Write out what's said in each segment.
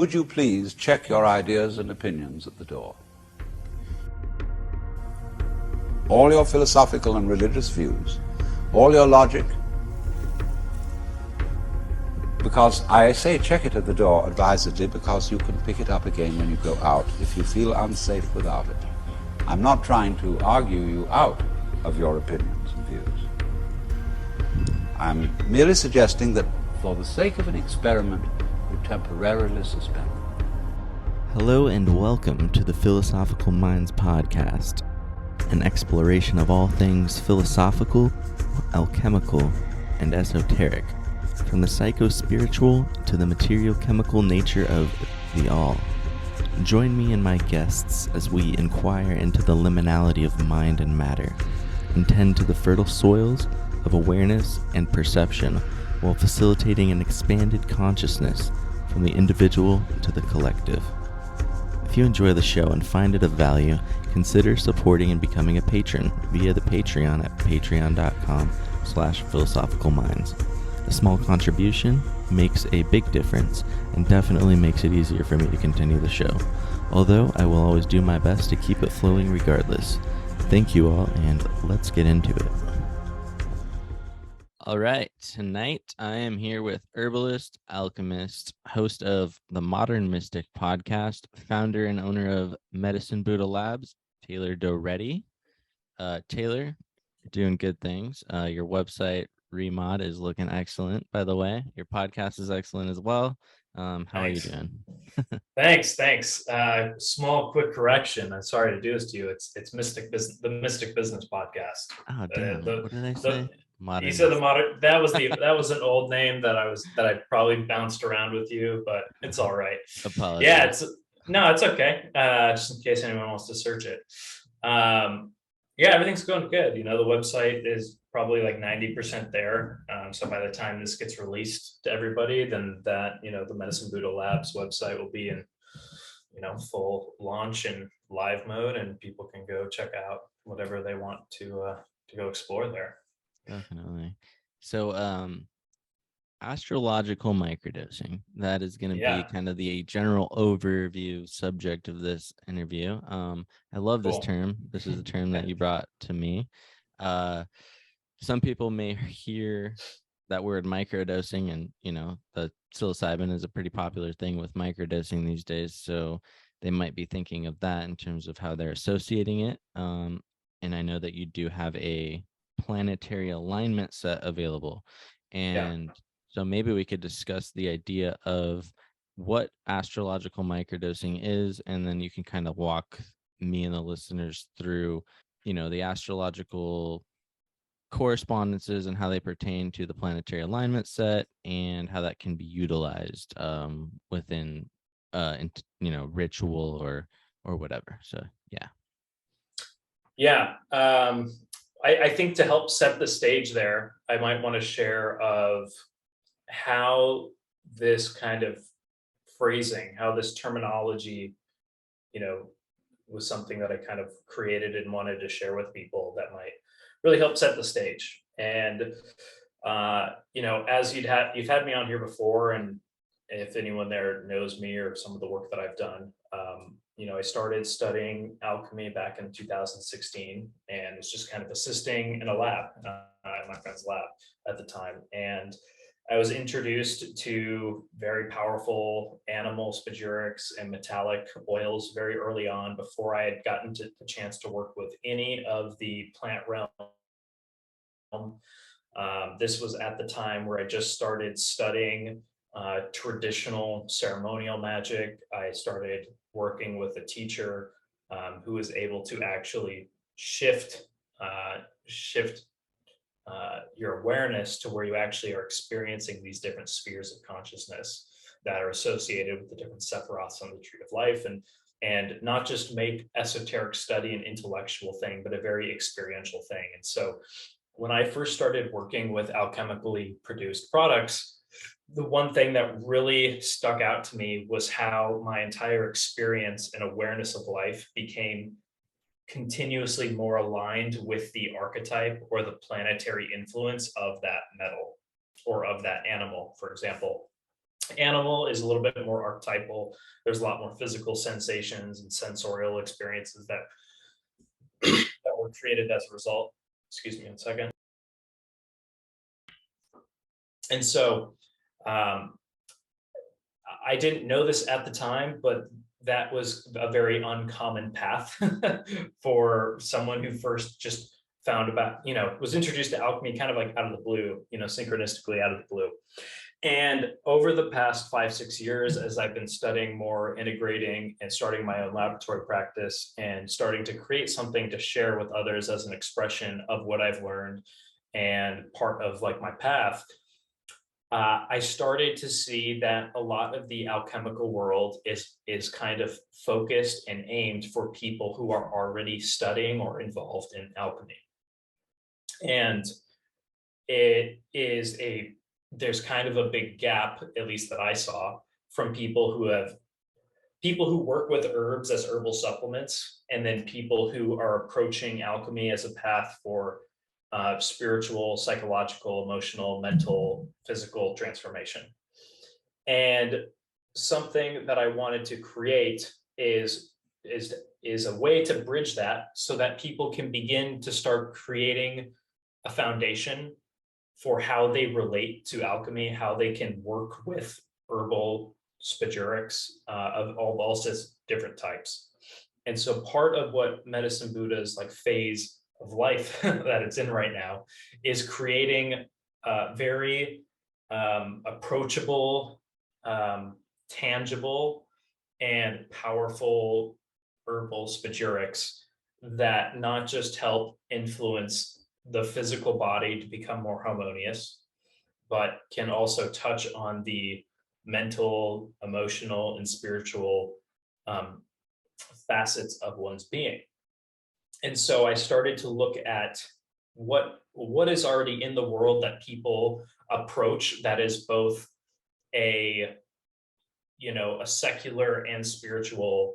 would you please check your ideas and opinions at the door? All your philosophical and religious views, all your logic, because I say check it at the door advisedly because you can pick it up again when you go out if you feel unsafe without it. I'm not trying to argue you out of your opinions and views. I'm merely suggesting that for the sake of an experiment, you temporarily suspend them. Hello and welcome to the Philosophical Minds podcast, an exploration of all things philosophical, alchemical, and esoteric, from the psycho-spiritual to the material-chemical nature of the all. Join me and my guests as we inquire into the liminality of mind and matter, and tend to the fertile soils of awareness and perception while facilitating an expanded consciousness from the individual to the collective. If you enjoy the show and find it of value, consider supporting and becoming a patron via the Patreon at patreon.com/philosophicalminds. A small contribution makes a big difference and definitely makes it easier for me to continue the show, although I will always do my best to keep it flowing regardless. Thank you all, and let's get into it. All right, tonight I am here with herbalist, alchemist, host of the Modern Mystic podcast, founder and owner of Medicine Buddha Labs, Taylor Doretti. Taylor, you're doing good things. Your website remod is looking excellent, by the way. Your podcast is excellent as well. How are you doing? Thanks. Small, quick correction. I'm sorry to do this to you. It's Mystic Business, the Mystic Business podcast. Oh, damn. What did I say? You said the modern. That was an old name that I probably bounced around with you, but it's all right. Apologies. Yeah, it's okay. Just in case anyone wants to search it. Yeah, everything's going good. The website is probably like 90% there. So by the time this gets released to everybody, then that, the Medicine Buddha Labs website will be in, full launch and live mode, and people can go check out whatever they want to go explore there. Definitely. So, astrological microdosing, that is going to be kind of the general overview subject of this interview. I love this term. This is a term that you brought to me. Some people may hear that word microdosing, and the psilocybin is a pretty popular thing with microdosing these days, so they might be thinking of that in terms of how they're associating it. And I know that you do have a planetary alignment set available, and so maybe we could discuss the idea of what astrological microdosing is, and then you can kind of walk me and the listeners through, the astrological correspondences and how they pertain to the planetary alignment set, and how that can be utilized within, ritual or whatever. So, yeah. Yeah. I think to help set the stage there, I might want to share of how this kind of phrasing, how this terminology, was something that I kind of created and wanted to share with people that might really help set the stage. And, as you've had me on here before, and if anyone there knows me or some of the work that I've done, I started studying alchemy back in 2016, and was just kind of assisting in a lab, my friend's lab at the time. And I was introduced to very powerful animal spagyrics and metallic oils very early on, before I had gotten to the chance to work with any of the plant realm. This was at the time where I just started studying traditional ceremonial magic. I started working with a teacher who was able to actually shift your awareness to where you actually are experiencing these different spheres of consciousness that are associated with the different sephiroths on the tree of life, and not just make esoteric study an intellectual thing, but a very experiential thing. And so when I first started working with alchemically produced products, the one thing that really stuck out to me was how my entire experience and awareness of life became continuously more aligned with the archetype or the planetary influence of that metal or of that animal, for example. Animal is a little bit more archetypal. There's a lot more physical sensations and sensorial experiences that that were created as a result. Excuse me 1 second. And so I didn't know this at the time, but that was a very uncommon path for someone who first just found about, was introduced to alchemy kind of like out of the blue, synchronistically out of the blue. And over the past 5-6 years, as I've been studying more, integrating and starting my own laboratory practice and starting to create something to share with others as an expression of what I've learned and part of like my path, I started to see that a lot of the alchemical world is kind of focused and aimed for people who are already studying or involved in alchemy. And there's kind of a big gap, at least that I saw, from people who work with herbs as herbal supplements, and then people who are approaching alchemy as a path for spiritual, psychological, emotional, mental, physical transformation. And something that I wanted to create is a way to bridge that so that people can begin to start creating a foundation for how they relate to alchemy, how they can work with herbal spagyrics of all different types. And so part of what Medicine Buddha's like phase of life that it's in right now is creating very approachable, tangible, and powerful herbal spagyrics that not just help influence the physical body to become more harmonious, but can also touch on the mental, emotional, and spiritual facets of one's being. And so I started to look at what is already in the world that people approach that is both a secular and spiritual,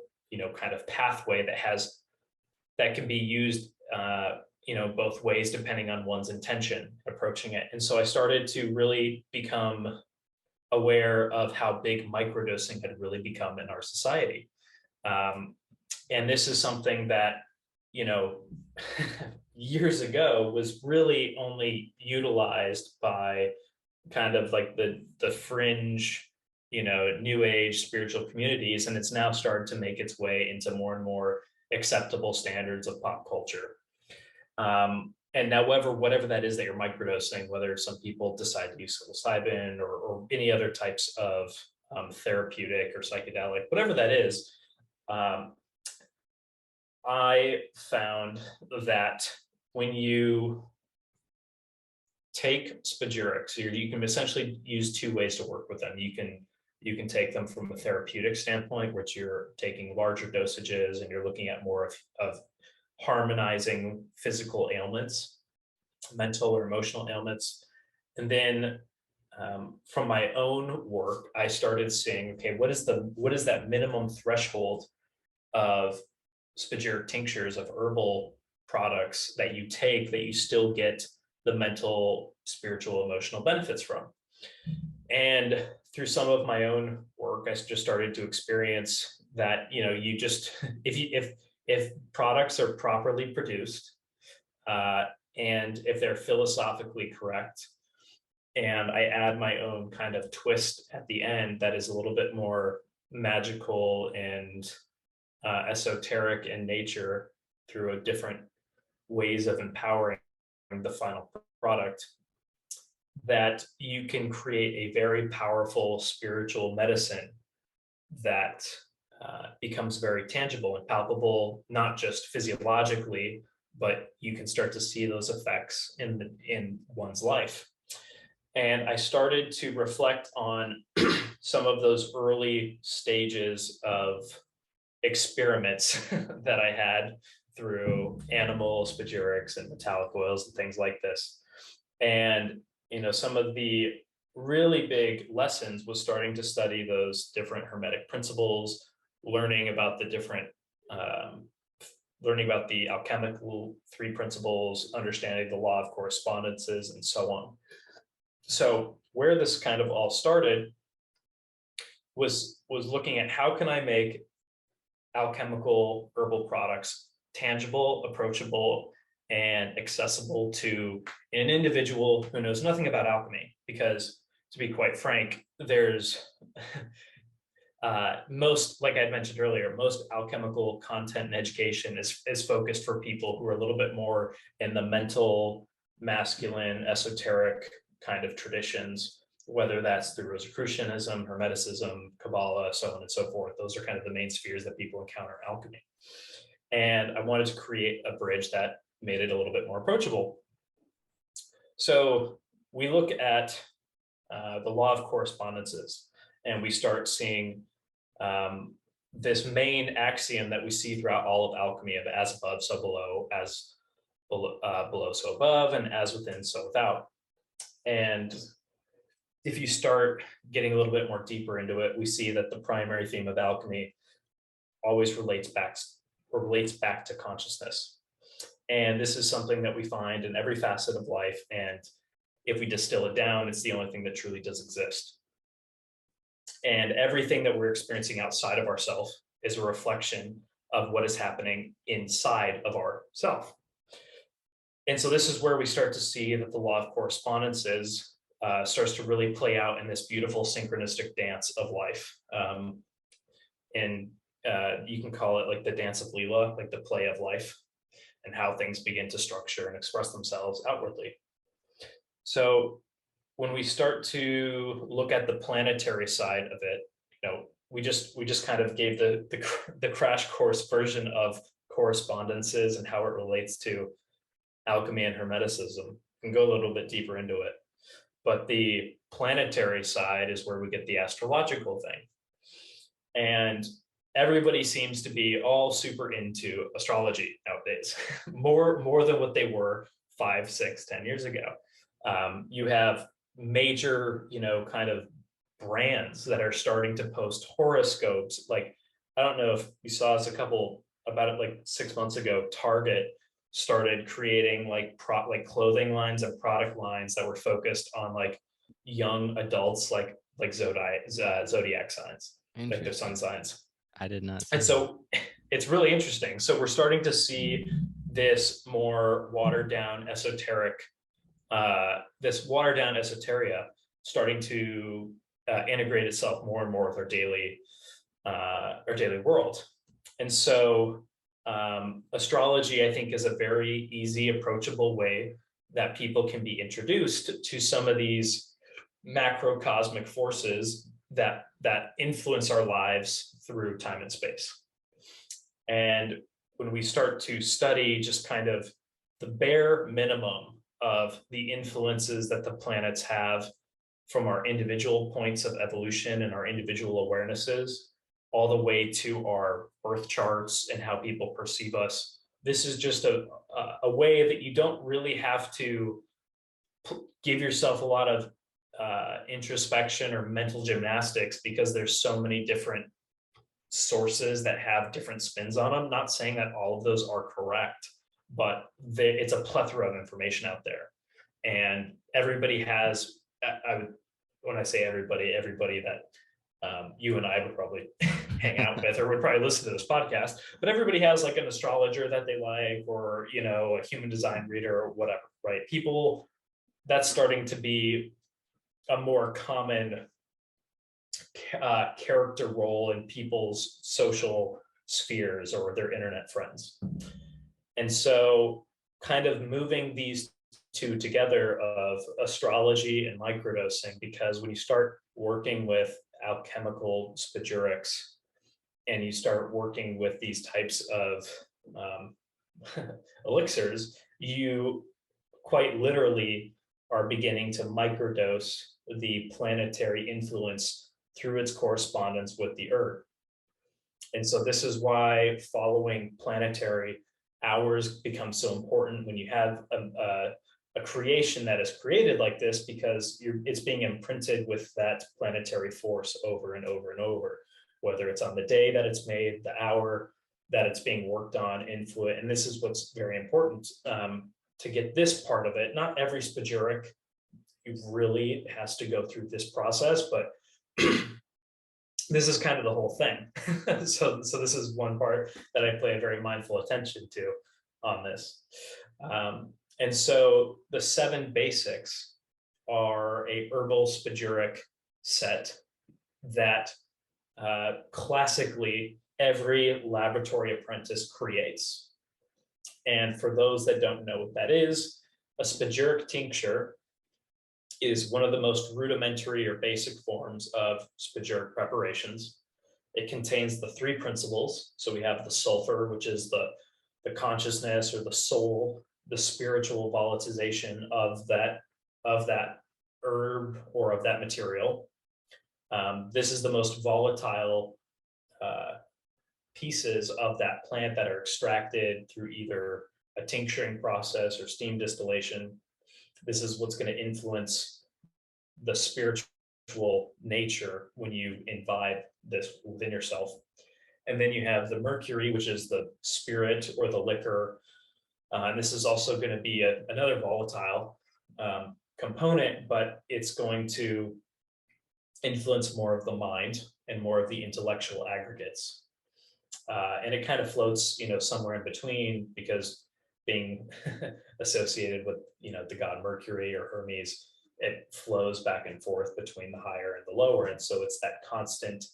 kind of pathway that can be used, both ways depending on one's intention approaching it. And so I started to really become aware of how big microdosing had really become in our society. And this is something that, years ago was really only utilized by kind of like the fringe, new age spiritual communities. And it's now started to make its way into more and more acceptable standards of pop culture. And now, whatever that is that you're microdosing, whether some people decide to use psilocybin or any other types of therapeutic or psychedelic, whatever that is, I found that when you take spagyrics, you can essentially use two ways to work with them. You can take them from a therapeutic standpoint, which you're taking larger dosages and you're looking at more of harmonizing physical ailments, mental or emotional ailments. And then from my own work, I started seeing, okay, what is that minimum threshold of spagyric tinctures, of herbal products that you take that you still get the mental, spiritual, emotional benefits from? And through some of my own work, I just started to experience that, you just, if products are properly produced, and if they're philosophically correct, and I add my own kind of twist at the end that is a little bit more magical and esoteric in nature through a different ways of empowering the final product, that you can create a very powerful spiritual medicine that becomes very tangible and palpable, not just physiologically, but you can start to see those effects in one's life. And I started to reflect on some of those early stages of experiments that I had through animal spagyrics and metallic oils and things like this. And, some of the really big lessons was starting to study those different hermetic principles, learning about the alchemical 3 principles, understanding the law of correspondences, and so on. So where this kind of all started was looking at how can I make alchemical herbal products tangible, approachable, and accessible to an individual who knows nothing about alchemy. Because to be quite frank, there's most, like I mentioned earlier, most alchemical content and education is focused for people who are a little bit more in the mental, masculine, esoteric kind of traditions, whether that's through Rosicrucianism, Hermeticism, Kabbalah, so on and so forth. Those are kind of the main spheres that people encounter alchemy. And I wanted to create a bridge that made it a little bit more approachable. So we look at the law of correspondences, and we start seeing this main axiom that we see throughout all of alchemy of as above, so below, as below, so above, and as within, so without. And if you start getting a little bit more deeper into it, we see that the primary theme of alchemy always relates back to consciousness. And this is something that we find in every facet of life. And if we distill it down, it's the only thing that truly does exist. And everything that we're experiencing outside of ourselves is a reflection of what is happening inside of ourself. And so this is where we start to see that the law of correspondences starts to really play out in this beautiful synchronistic dance of life. And you can call it like the dance of Leela, like the play of life, and how things begin to structure and express themselves outwardly. So when we start to look at the planetary side of it, you know, we just kind of gave the crash course version of correspondences and how it relates to alchemy and Hermeticism. And go a little bit deeper into it. But the planetary side is where we get the astrological thing. And everybody seems to be all super into astrology nowadays, more than what they were 5, 6, 10 years ago. You have major, kind of brands that are starting to post horoscopes. Like, I don't know if you saw this about it like 6 months ago, Target started creating like clothing lines and product lines that were focused on like young adults, like zodiac signs, like their sun signs. I did not see and so it's really interesting. So we're starting to see this more watered down esoteric, this watered down esoteria starting to integrate itself more and more with our daily world. And so astrology, I think, is a very easy, approachable way that people can be introduced to some of these macrocosmic forces that influence our lives through time and space. And when we start to study just kind of the bare minimum of the influences that the planets have from our individual points of evolution and our individual awarenesses, all the way to our birth charts and how people perceive us. This is just a way that you don't really have to give yourself a lot of introspection or mental gymnastics, because there's so many different sources that have different spins on them. Not saying that all of those are correct, but it's a plethora of information out there. And everybody has, when I say everybody that you and I would probably hang out with, or would probably listen to this podcast, but everybody has like an astrologer that they like, or, a human design reader or whatever, right? People, that's starting to be a more common character role in people's social spheres or their internet friends. And so kind of moving these two together of astrology and microdosing, because when you start working with alchemical spagyrics and you start working with these types of elixirs, you quite literally are beginning to microdose the planetary influence through its correspondence with the earth. And so this is why following planetary hours becomes so important when you have a creation that is created like this, because it's being imprinted with that planetary force over and over and over, whether it's on the day that it's made, the hour that it's being worked on, influence. And this is what's very important to get this part of it. Not every spagyric really has to go through this process, but this is kind of the whole thing. So this is one part that I pay very mindful attention to on this. And so the 7 basics are a herbal spagyric set that classically every laboratory apprentice creates. And for those that don't know what that is, a spagyric tincture is one of the most rudimentary or basic forms of spagyric preparations. It contains the 3 principles. So we have the sulfur, which is the consciousness or the soul, the spiritual volatilization of that herb or of that material. This is the most volatile pieces of that plant that are extracted through either a tincturing process or steam distillation. This is what's going to influence the spiritual nature when you imbibe this within yourself. And then you have the mercury, which is the spirit or the liquor. And this is also going to be another volatile component, but it's going to influence more of the mind and more of the intellectual aggregates. And it kind of floats, somewhere in between, because being associated with, the god Mercury or Hermes, it flows back and forth between the higher and the lower. And so it's that constant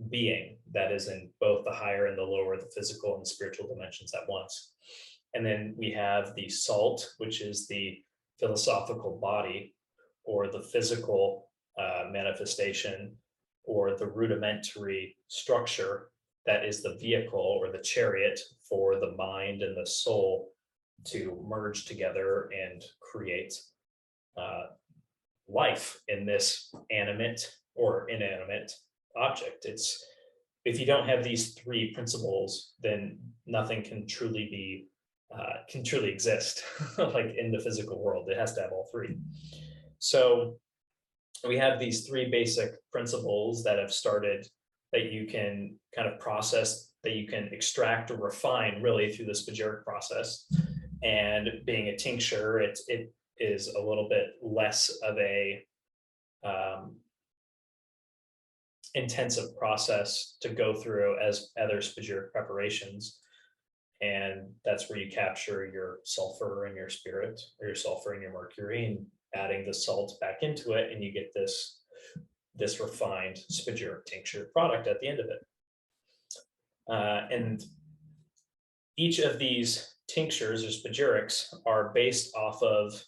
being that is in both the higher and the lower, the physical and the spiritual dimensions at once. And then we have the salt, which is the philosophical body or the physical manifestation or the rudimentary structure that is the vehicle or the chariot for the mind and the soul to merge together and create life in this animate or inanimate object. It's, if you don't have these 3 principles, then nothing can truly be can truly exist like in the physical world. It has to have all 3. So we have these 3 basic principles that have started, that you can kind of process, that you can extract or refine really through the spagyric process. And being a tincture, it is a little bit less of a intensive process to go through as other spagyric preparations. And that's where you capture your sulfur and your spirit, or your sulfur and your mercury, and adding the salt back into it, and you get this refined spagyric tincture product at the end of it. And each of these tinctures or spagyrics are based off of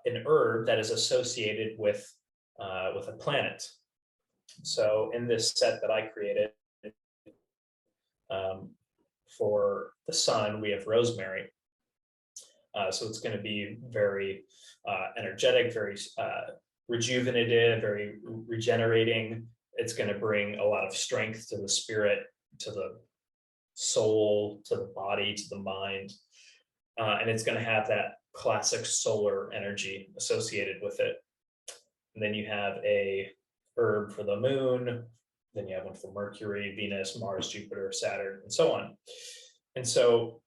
an herb that is associated with a planet. So in this set that I created, for the sun, we have rosemary. So it's going to be very energetic, very rejuvenative, very regenerating. It's going to bring a lot of strength to the spirit, to the soul, to the body, to the mind. And it's going to have that classic solar energy associated with it. And then you have a herb for the moon. Then you have one for Mercury, Venus, Mars, Jupiter, Saturn, and so on. And so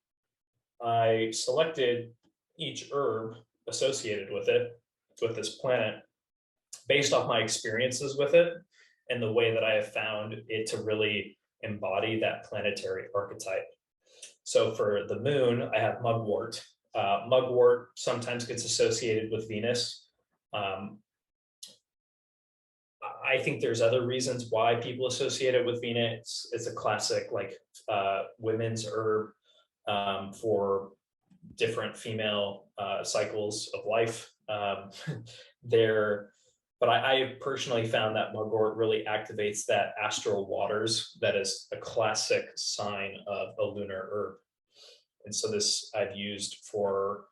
I selected each herb associated with it, with this planet, based off my experiences with it and the way that I have found it to really embody that planetary archetype. So for the moon, I have mugwort. Mugwort sometimes gets associated with Venus. I think there's other reasons why people associate it with Venus. It's a classic women's herb for different female cycles of life. But I personally found that mugwort really activates that astral waters that is a classic sign of a lunar herb. And so this I've used for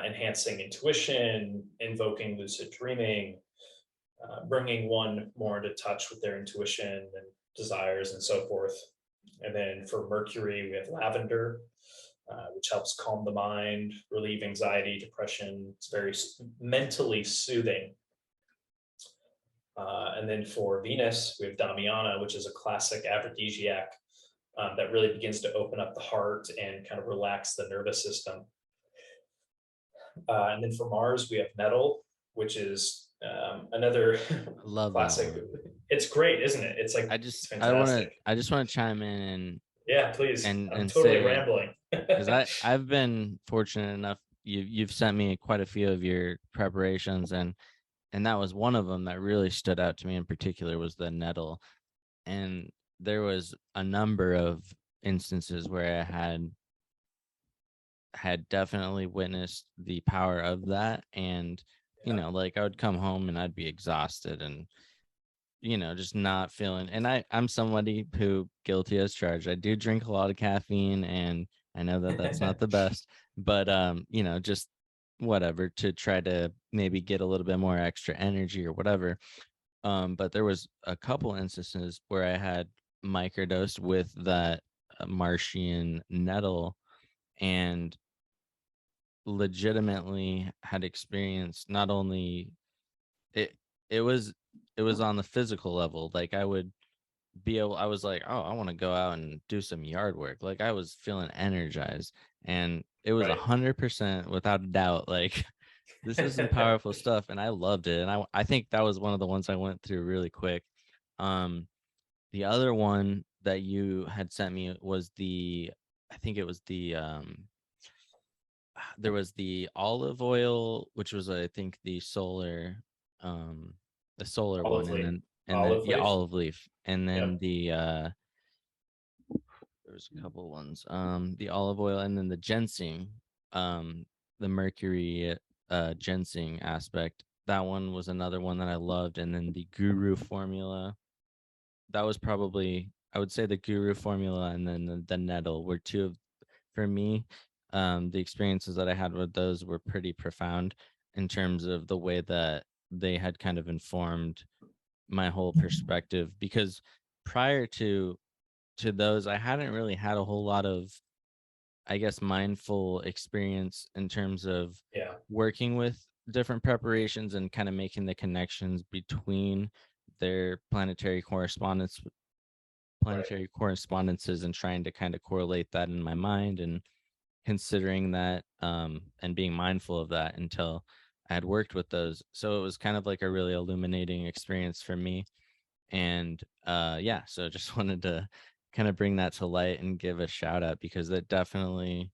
enhancing intuition, invoking lucid dreaming, bringing one more into touch with their intuition and desires and so forth. And then for Mercury, we have lavender, which helps calm the mind, relieve anxiety, depression. It's very mentally soothing. And then for Venus, we have Damiana, which is a classic aphrodisiac that really begins to open up the heart and kind of relax the nervous system. And then for Mars, we have nettle, which is Another I love classic. that one. It's great, isn't it? It's like, I it's just fantastic. I just want to chime in Yeah, please. I'm and totally say, rambling. because I've been fortunate enough, you've sent me quite a few of your preparations, and that was one of them that really stood out to me in particular, was the nettle. And there was a number of instances where I had definitely witnessed the power of that. And you know, like I would come home and I'd be exhausted and, you know, just not feeling. And I'm somebody who, guilty as charged, I do drink a lot of caffeine, and I know that that's not the best, but you know, just whatever, to try to maybe get a little bit more extra energy or whatever. But there was a couple instances where I had microdosed with that Martian nettle, and legitimately had experienced not only it it was it was on the physical level. Like I would be able, I was like, oh, I want to go out and do some yard work. Like I was feeling energized, and it was Right. 100% without a doubt, like this is some powerful stuff, and I loved it. And I think that was one of the ones I went through really quick. um the other one that you had sent me was I think it was there was the olive oil, which was, I think, um the solar one, Olive and leaf. then Olive yeah, leaf. olive leaf, and then Yep. there's a couple ones, the olive oil, and then the ginseng, the mercury ginseng aspect. That one was another one that I loved. And then the guru formula, that was probably, I would say, the guru formula and then the nettle were two of, for me, the experiences that I had with those were pretty profound in terms of the way that they had kind of informed my whole perspective. Because prior to those, I hadn't really had a whole lot of, I guess, mindful experience in terms of Yeah. working with different preparations and kind of making the connections between their Right. planetary correspondences, and trying to kind of correlate that in my mind, and considering that, and being mindful of that until I had worked with those. So it was kind of like a really illuminating experience for me. And yeah, so just wanted to kind of bring that to light and give a shout out, because that definitely,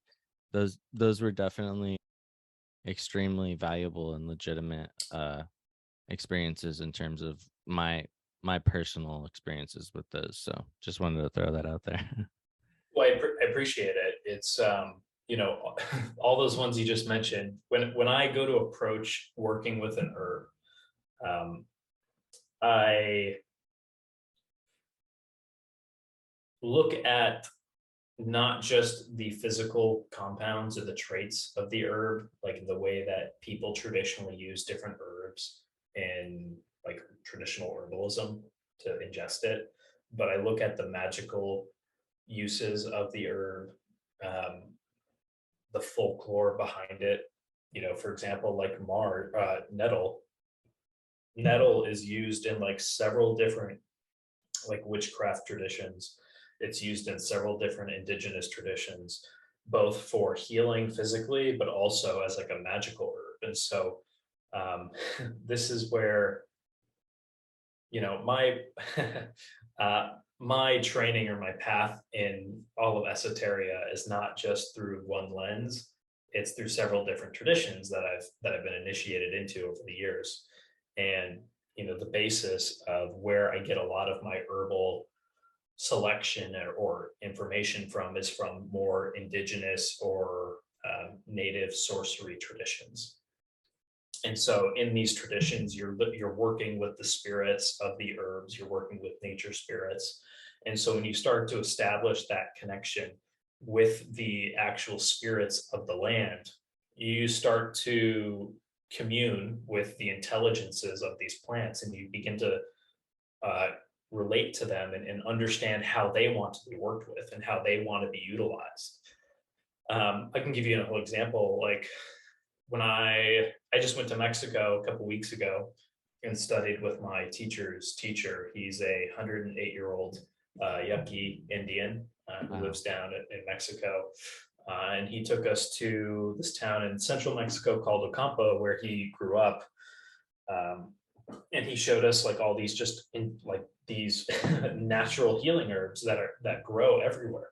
those were definitely extremely valuable and legitimate experiences in terms of my personal experiences with those. So just wanted to throw that out there. Well, I appreciate it. It's you know, all those ones you just mentioned. When I go to approach working with an herb, um, I look at not just the physical compounds or the traits of the herb, like the way that people traditionally use different herbs in like traditional herbalism to ingest it, but I look at the magical uses of the herb, um, the folklore behind it. You know, for example, like nettle. Nettle is used in like several different like witchcraft traditions. It's used in several different indigenous traditions, both for healing physically, but also as like a magical herb. And so um, this is where, you know, my my training or my path in all of esoteria is not just through one lens. It's through several different traditions that I've been initiated into over the years. And you know, the basis of where I get a lot of my herbal selection or information from is from more indigenous or native sorcery traditions. And so in these traditions, you're working with the spirits of the herbs, you're working with nature spirits. And so when you start to establish that connection with the actual spirits of the land, you start to commune with the intelligences of these plants, and you begin to uh, relate to them and understand how they want to be worked with and how they want to be utilized. I can give you a whole example. Like when I just went to Mexico a couple weeks ago and studied with my teacher's teacher. He's a 108-year-old Yaqui Indian who Wow. lives down in Mexico. And he took us to this town in central Mexico called Ocampo, where he grew up. and he showed us like all these just in like these natural healing herbs that grow everywhere,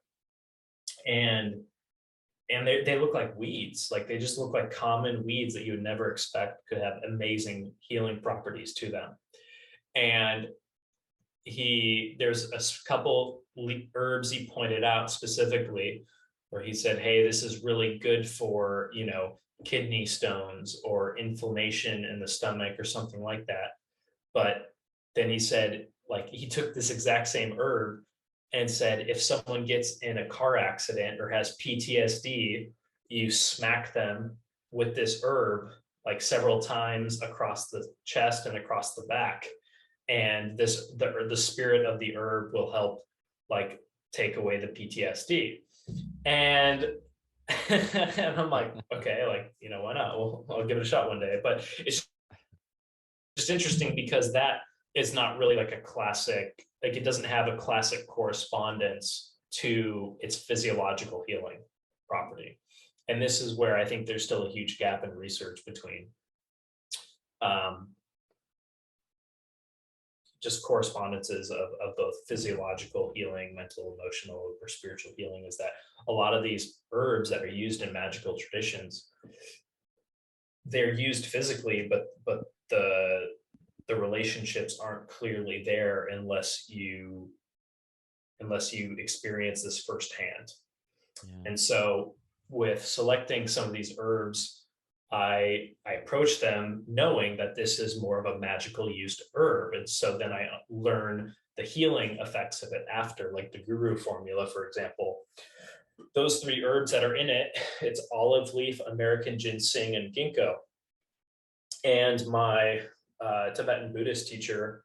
and they look like weeds. Like they just look like common weeds that you would never expect could have amazing healing properties to them. And there's a couple herbs he pointed out specifically where he said, hey, this is really good for, you know, kidney stones or inflammation in the stomach or something like that. But then he said, like, he took this exact same herb and said, if someone gets in a car accident or has PTSD, you smack them with this herb like several times across the chest and across the back. And the spirit of the herb will help like take away the PTSD. And and I'm like, okay, like, you know, why not? Well, I'll give it a shot one day. But it's just interesting because that is not really like a classic, like it doesn't have a classic correspondence to its physiological healing property. And this is where I think there's still a huge gap in research between just correspondences of both physiological healing, mental, emotional, or spiritual healing, is that a lot of these herbs that are used in magical traditions, they're used physically, but the relationships aren't clearly there unless you experience this firsthand. Yeah. And so with selecting some of these herbs, I approach them knowing that this is more of a magical used herb. And so then I learn the healing effects of it after, like the guru formula, for example. Those 3 herbs that are in it, it's olive leaf, American ginseng, and ginkgo. And my Tibetan Buddhist teacher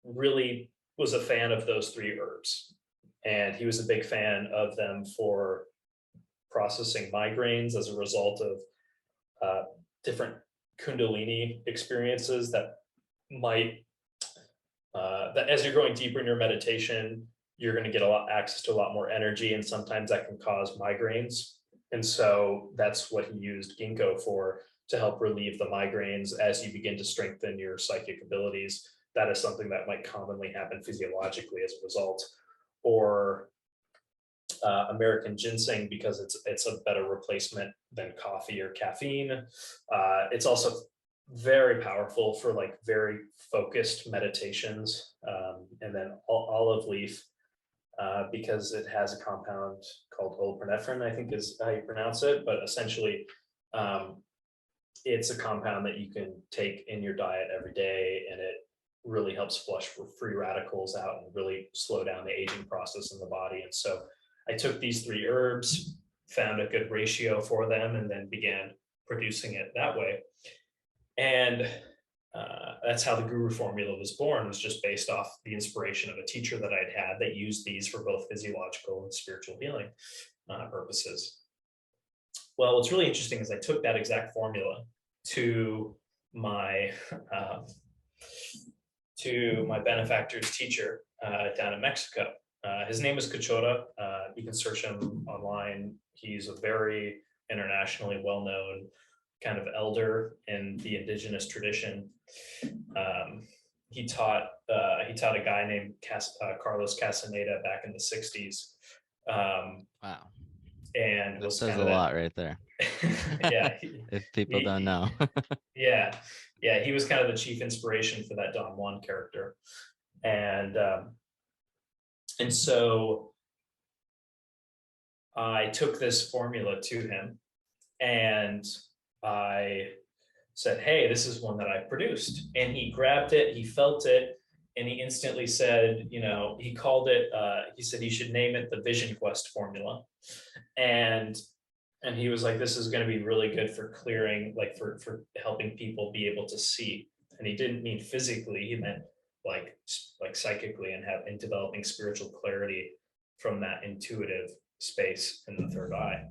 really was a fan of those 3 herbs. And he was a big fan of them for processing migraines as a result of different Kundalini experiences that might, that as you're going deeper in your meditation, you're going to get access to a lot more energy, and sometimes that can cause migraines. And so that's what he used ginkgo for, to help relieve the migraines as you begin to strengthen your psychic abilities. That is something that might commonly happen physiologically as a result. Or American ginseng, because it's a better replacement than coffee or caffeine. It's also very powerful for like very focused meditations. And then olive leaf, because it has a compound called olpernephrine, I think is how you pronounce it, but essentially it's a compound that you can take in your diet every day, and it really helps flush free radicals out and really slow down the aging process in the body. And so I took these 3 herbs, found a good ratio for them, and then began producing it that way. And that's how the guru formula was born, was just based off the inspiration of a teacher that I'd had that used these for both physiological and spiritual healing purposes. Well, what's really interesting is I took that exact formula to my benefactor's teacher down in Mexico. His name is Cachota. You can search him online. He's a very internationally well-known kind of elder in the indigenous tradition. He taught a guy named Carlos Castaneda back in the 60s. Wow. And that says a lot right there. Yeah. If people don't know. Yeah. He was kind of the chief inspiration for that Don Juan character. And so I took this formula to him, and I said, hey, this is one that I produced. And he grabbed it, he felt it, and he instantly said, you know, he called it, he said he should name it the Vision Quest formula. And he was like, this is going to be really good for clearing, like for helping people be able to see. And he didn't mean physically, he meant like psychically, and developing spiritual clarity from that intuitive space in the third eye.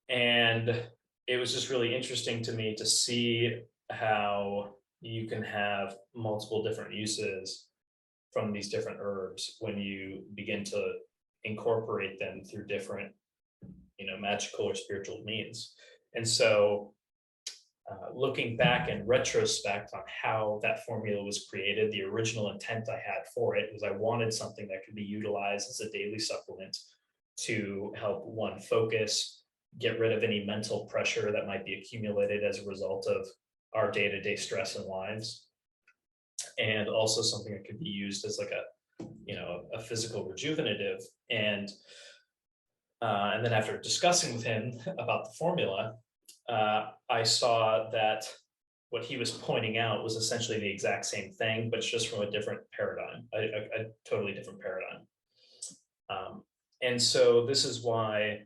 And it was just really interesting to me to see how you can have multiple different uses from these different herbs when you begin to incorporate them through different, you know, magical or spiritual means. And so looking back in retrospect on how that formula was created, the original intent I had for it was I wanted something that could be utilized as a daily supplement to help one focus, get rid of any mental pressure that might be accumulated as a result of our day-to-day stress and lives, and also something that could be used as like a physical rejuvenative. And then after discussing with him about the formula, I saw that what he was pointing out was essentially the exact same thing, but just from a different paradigm, a totally different paradigm. And so this is why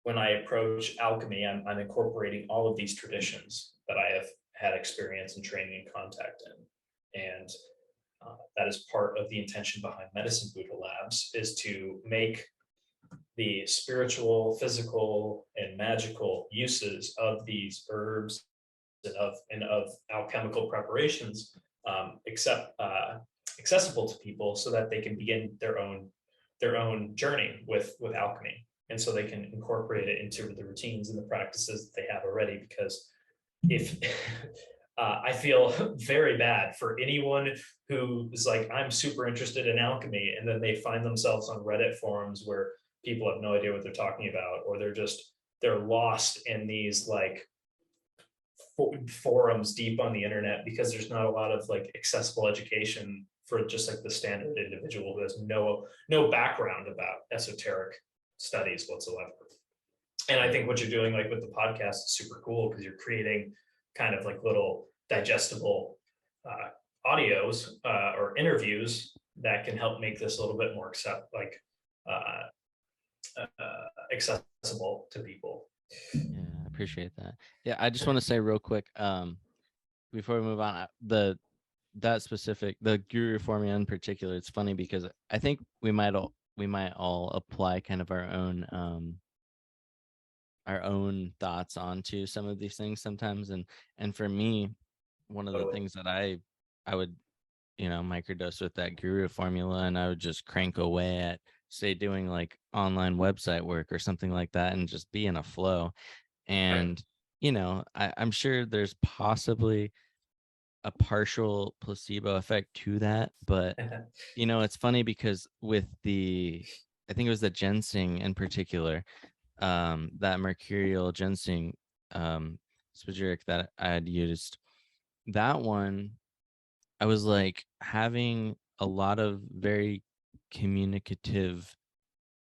when I approach alchemy, I'm incorporating all of these traditions that I have had experience and training and contact in. And that is part of the intention behind Medicine Buddha Labs, is to make the spiritual, physical, and magical uses of these herbs and of alchemical preparations accessible to people, so that they can begin their own journey with alchemy, and so they can incorporate it into the routines and the practices that they have already. Because if I feel very bad for anyone who is like, I'm super interested in alchemy, and then they find themselves on Reddit forums where people have no idea what they're talking about, or they're lost in these like forums deep on the internet, because there's not a lot of like accessible education for just like the standard individual who has no background about esoteric studies whatsoever. And I think what you're doing like with the podcast is super cool, because you're creating kind of like little digestible audios or interviews that can help make this a little bit more accessible to people. Yeah, I appreciate that. Yeah, I just want to say real quick, before we move on, the Guru formula in particular, it's funny because I think we might all apply kind of our own thoughts onto some of these things sometimes. And for me, one of the things that I would, microdose with that Guru formula, and I would just crank away at, say, doing like online website work or something like that, and just be in a flow. And, I'm sure there's possibly a partial placebo effect to that, but it's funny because with I think it was the ginseng in particular, that mercurial ginseng spagyric that I had used, that one, I was like having a lot of very communicative,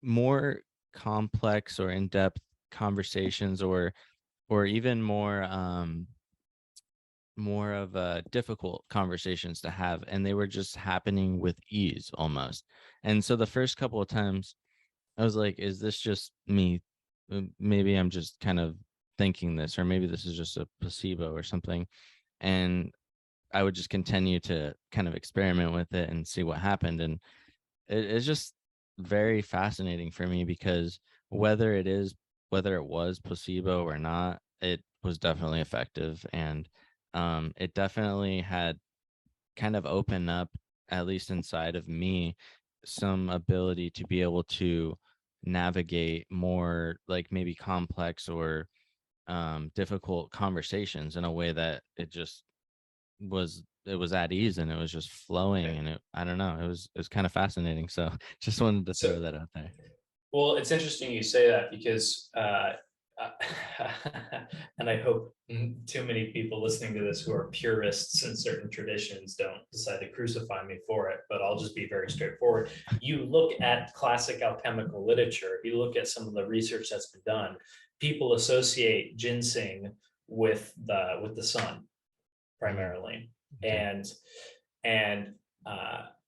more complex or in-depth conversations, or even more of a difficult conversations to have, and they were just happening with ease almost. And so the first couple of times I was like, is this just me? Maybe I'm just kind of thinking this, or maybe this is just a placebo or something. And I would just continue to kind of experiment with it and see what happened. And it's just very fascinating for me, because whether it was placebo or not, it was definitely effective. And it definitely had kind of opened up, at least inside of me, some ability to be able to navigate more like maybe complex or difficult conversations in a way that it was at ease, and it was just flowing. And I don't know, it was kind of fascinating. So just wanted to throw that out there. Well, it's interesting you say that, because and I hope too many people listening to this who are purists in certain traditions don't decide to crucify me for it, but I'll just be very straightforward. You look at classic alchemical literature, you look at some of the research that's been done, people associate ginseng with the sun primarily. Okay. And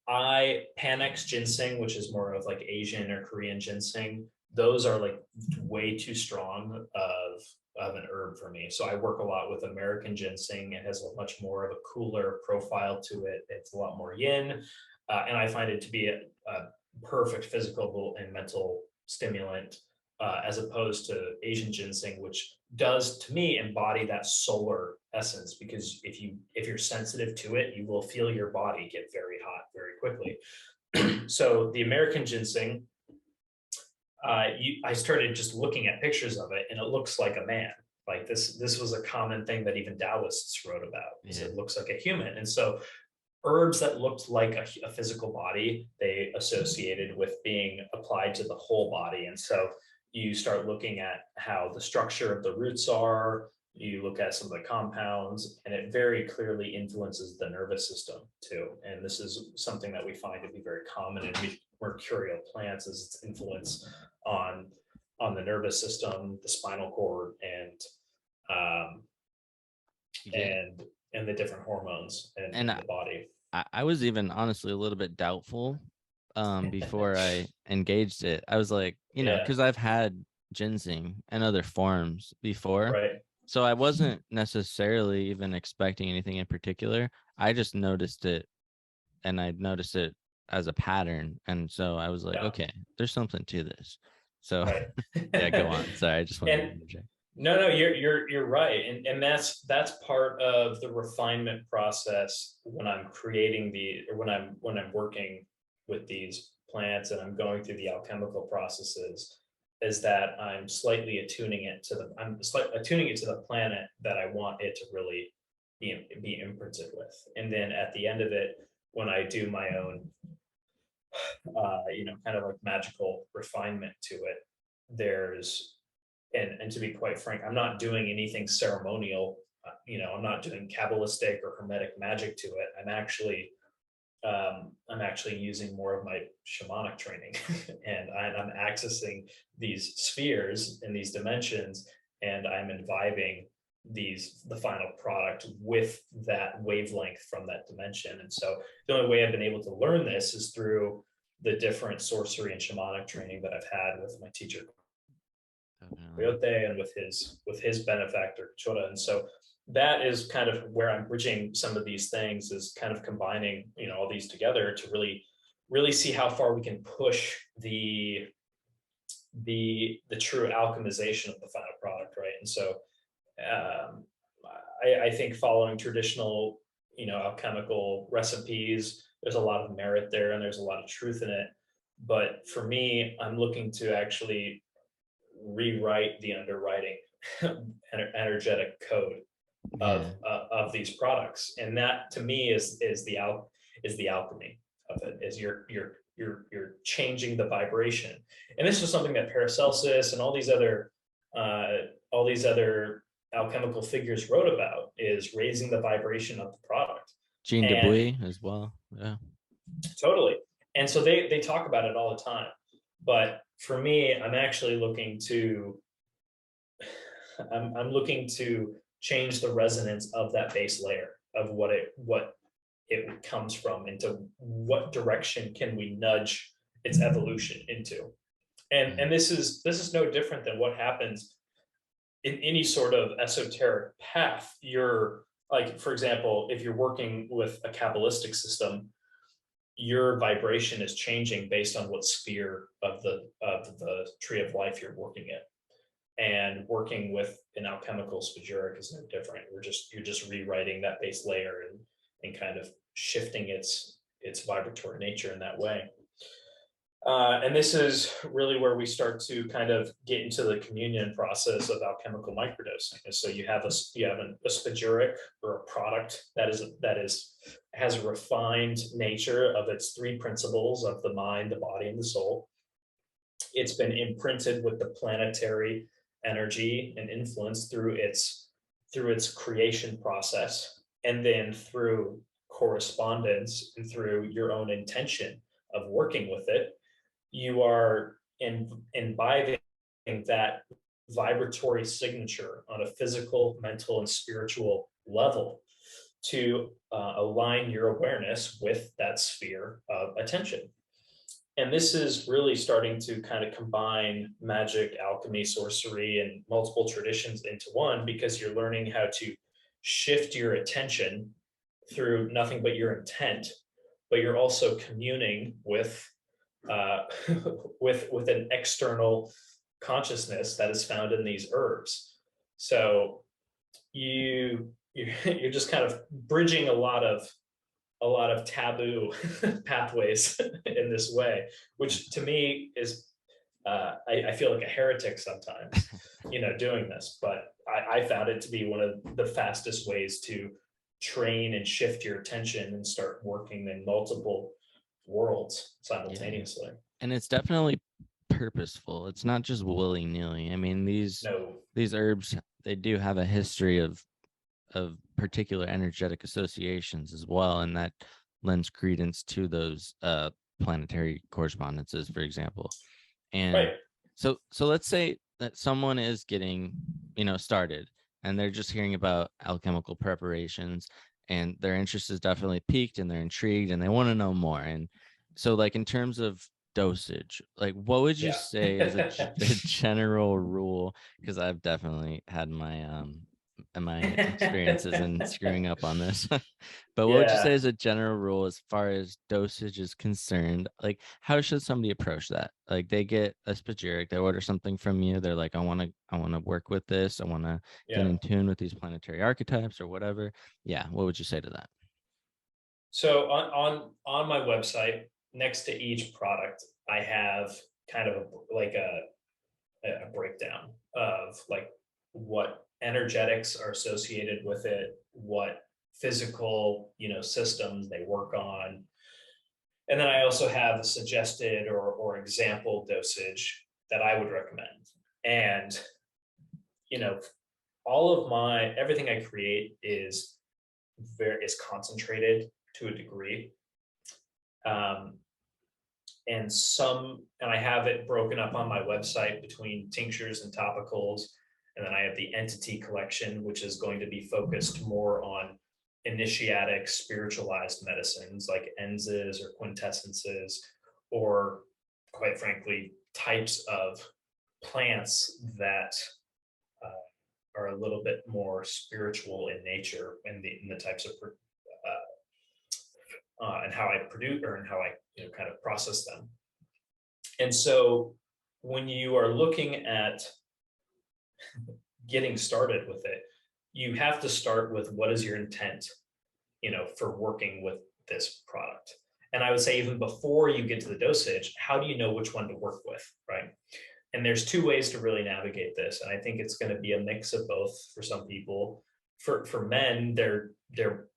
Panax ginseng, which is more of like Asian or Korean ginseng, those are like way too strong of an herb for me. So I work a lot with American ginseng. It has a much more of a cooler profile to it. It's a lot more yin. And I find it to be a perfect physical and mental stimulant, as opposed to Asian ginseng, which does, to me, embody that solar essence. Because if you're sensitive to it, you will feel your body get very hot very quickly. So the American ginseng, I started just looking at pictures of it, and it looks like a man. Like this was a common thing that even Taoists wrote about, is it looks like a human. And so herbs that looked like a physical body, they associated with being applied to the whole body. And so you start looking at how the structure of the roots are, you look at some of the compounds, and it very clearly influences the nervous system too. And this is something that we find to be very common in mercurial plants, is its influence on the nervous system, the spinal cord, and the different hormones and the body. I was even honestly a little bit doubtful before I engaged it. I was like, you know, because I've had ginseng and other forms before. Right. So I wasn't necessarily even expecting anything in particular. I just noticed it, and I noticed it as a pattern. And so I was like, okay, there's something to this. So yeah, go on. Sorry, I just wanted to interject. No, you're right. And that's part of the refinement process when I'm creating when I'm working with these plants and I'm going through the alchemical processes, is that I'm slightly attuning it to the planet that I want it to really be imprinted with. And then at the end of it, when I do my own kind of like magical refinement to it, there's and to be quite frank, I'm not doing anything ceremonial. I'm not doing Kabbalistic or Hermetic magic to it. I'm actually using more of my shamanic training, and I'm accessing these spheres and these dimensions, and I'm imbibing the final product with that wavelength from that dimension. And so the only way I've been able to learn this is through the different sorcery and shamanic training that I've had with my teacher and with his benefactor Chora. And so that is kind of where I'm bridging some of these things, is kind of combining all these together to really see how far we can push the true alchemization of the final product, right? And so I think following traditional alchemical recipes, there's a lot of merit there and there's a lot of truth in it. But for me, I'm looking to actually rewrite the underwriting energetic code of these products, and that to me is the alchemy of it. Is you're changing the vibration, and this is something that Paracelsus and all these other alchemical figures wrote about, is raising the vibration of the product. Jean Dubuis as well. Yeah, totally. And so they talk about it all the time. But for me, I'm actually looking to change the resonance of that base layer of what it comes from, into what direction can we nudge its evolution into. And this is no different than what happens in any sort of esoteric path. You're like, for example, if you're working with a Kabbalistic system, your vibration is changing based on what sphere of the tree of life you're working in. And working with an alchemical spagyric is no different. You're just rewriting that base layer and kind of shifting its vibratory nature in that way. And this is really where we start to kind of get into the communion process of alchemical microdosing. And so you have a spagyric, or a product that has a refined nature of its three principles of the mind, the body, and the soul. It's been imprinted with the planetary energy and influence through its creation process, and then through correspondence and through your own intention of working with it, you are imbibing that vibratory signature on a physical, mental, and spiritual level to align your awareness with that sphere of attention. And this is really starting to kind of combine magic, alchemy, sorcery, and multiple traditions into one, because you're learning how to shift your attention through nothing but your intent, but you're also communing with an external consciousness that is found in these herbs. So you're just kind of bridging a lot of taboo pathways in this way, which to me is I feel like a heretic sometimes, doing this. But I found it to be one of the fastest ways to train and shift your attention and start working in multiple worlds simultaneously. Yeah. And it's definitely purposeful. It's not just willy-nilly. I mean, these herbs, they do have a history of particular energetic associations as well, and that lends credence to those planetary correspondences, for example. And so let's say that someone is getting, started, and they're just hearing about alchemical preparations, and their interest is definitely piqued, and they're intrigued, and they want to know more. And so, like, in terms of dosage, like, what would you say is a general rule? Because I've definitely had my experiences in screwing up on this. But what would you say is a general rule as far as dosage is concerned? Like, how should somebody approach that? Like, they get a spagyric, they order something from you, they're like, I want to work with this, I want to get in tune with these planetary archetypes or whatever. Yeah, what would you say to that? So on my website, next to each product, I have kind of like a breakdown of like what energetics are associated with it, what physical, systems they work on. And then I also have a suggested or example dosage that I would recommend. And, all of everything I create is concentrated to a degree. And I have it broken up on my website between tinctures and topicals. And then I have the entity collection, which is going to be focused more on initiatic spiritualized medicines like enses or quintessences, or quite frankly, types of plants that are a little bit more spiritual in nature in the types of and how I produce and how I kind of process them. And so when you are looking at getting started with it, you have to start with what is your intent, for working with this product. And I would say even before you get to the dosage, how do you know which one to work with, right? And there's two ways to really navigate this. And I think it's going to be a mix of both for some people. For men, they're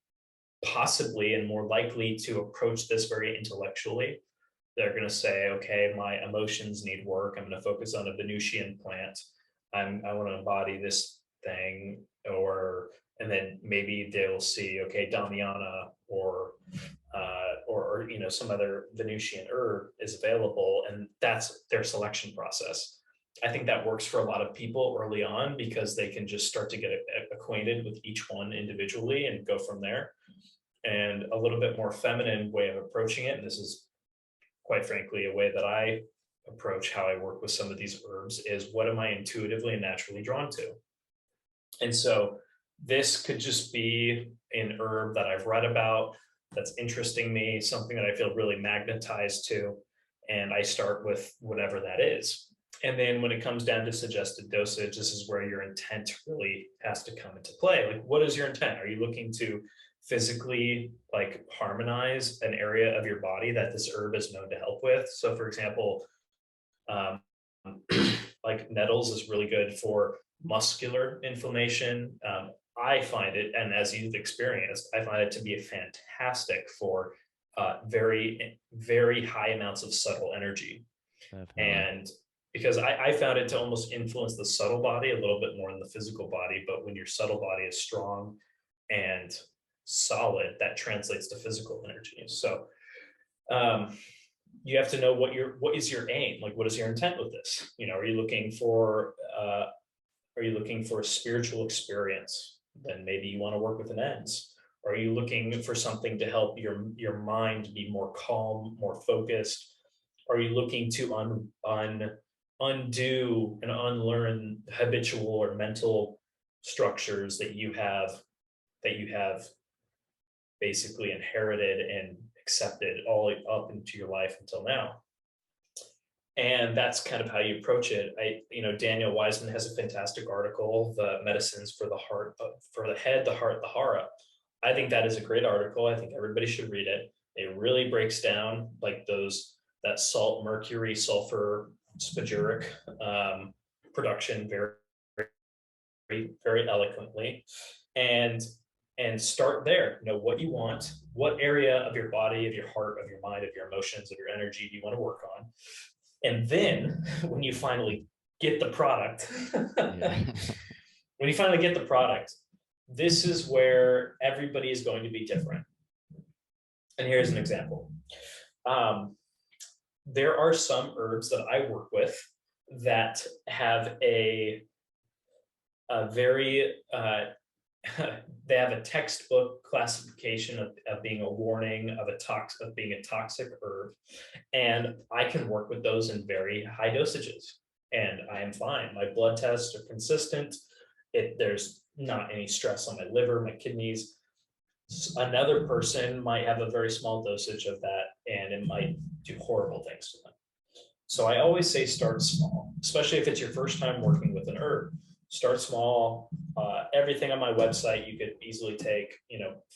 possibly and more likely to approach this very intellectually. They're going to say, okay, my emotions need work. I'm going to focus on a Venusian plant. I want to embody this thing, and then maybe they'll see, okay, Damiana or some other Venusian herb is available, and that's their selection process. I think that works for a lot of people early on because they can just start to get acquainted with each one individually and go from there. And a little bit more feminine way of approaching it, and this is quite frankly a way that I approach how I work with some of these herbs, is what am I intuitively and naturally drawn to? And so this could just be an herb that I've read about that's interesting me, something that I feel really magnetized to, and I start with whatever that is. And then when it comes down to suggested dosage, this is where your intent really has to come into play. Like, what is your intent? Are you looking to physically like harmonize an area of your body that this herb is known to help with? So for example, like nettles is really good for muscular inflammation. I find it, and as you've experienced, I find it to be fantastic for very, very high amounts of subtle energy. Definitely. And because I found it to almost influence the subtle body a little bit more than the physical body, but when your subtle body is strong and solid, that translates to physical energy. So you have to know what is your aim, like what is your intent with this? Are you looking for a spiritual experience? Then maybe you want to work with an ends. Are you looking for something to help your mind be more calm, more focused? Are you looking to undo and unlearn habitual or mental structures that you have basically inherited and accepted all up into your life until now? And that's kind of how you approach it. Daniel Wiseman has a fantastic article, The Medicines for the Heart, for the Head, the Heart, the Hara. I think that is a great article. I think everybody should read it. It really breaks down like that salt, mercury, sulfur, spagyric production very, very very eloquently, and start there. Know what you want, what area of your body, of your heart, of your mind, of your emotions, of your energy do you want to work on. And then when you finally get the product, when you finally get the product, this is where everybody is going to be different. And here's an example. There are some herbs that I work with that have a very, they have a textbook classification of being a warning of being a toxic herb. And I can work with those in very high dosages, and I am fine. My blood tests are consistent. There's not any stress on my liver, my kidneys. Another person might have a very small dosage of that, and it might do horrible things to them. So I always say start small, especially if it's your first time working with an herb. Start small. Everything on my website you could easily take,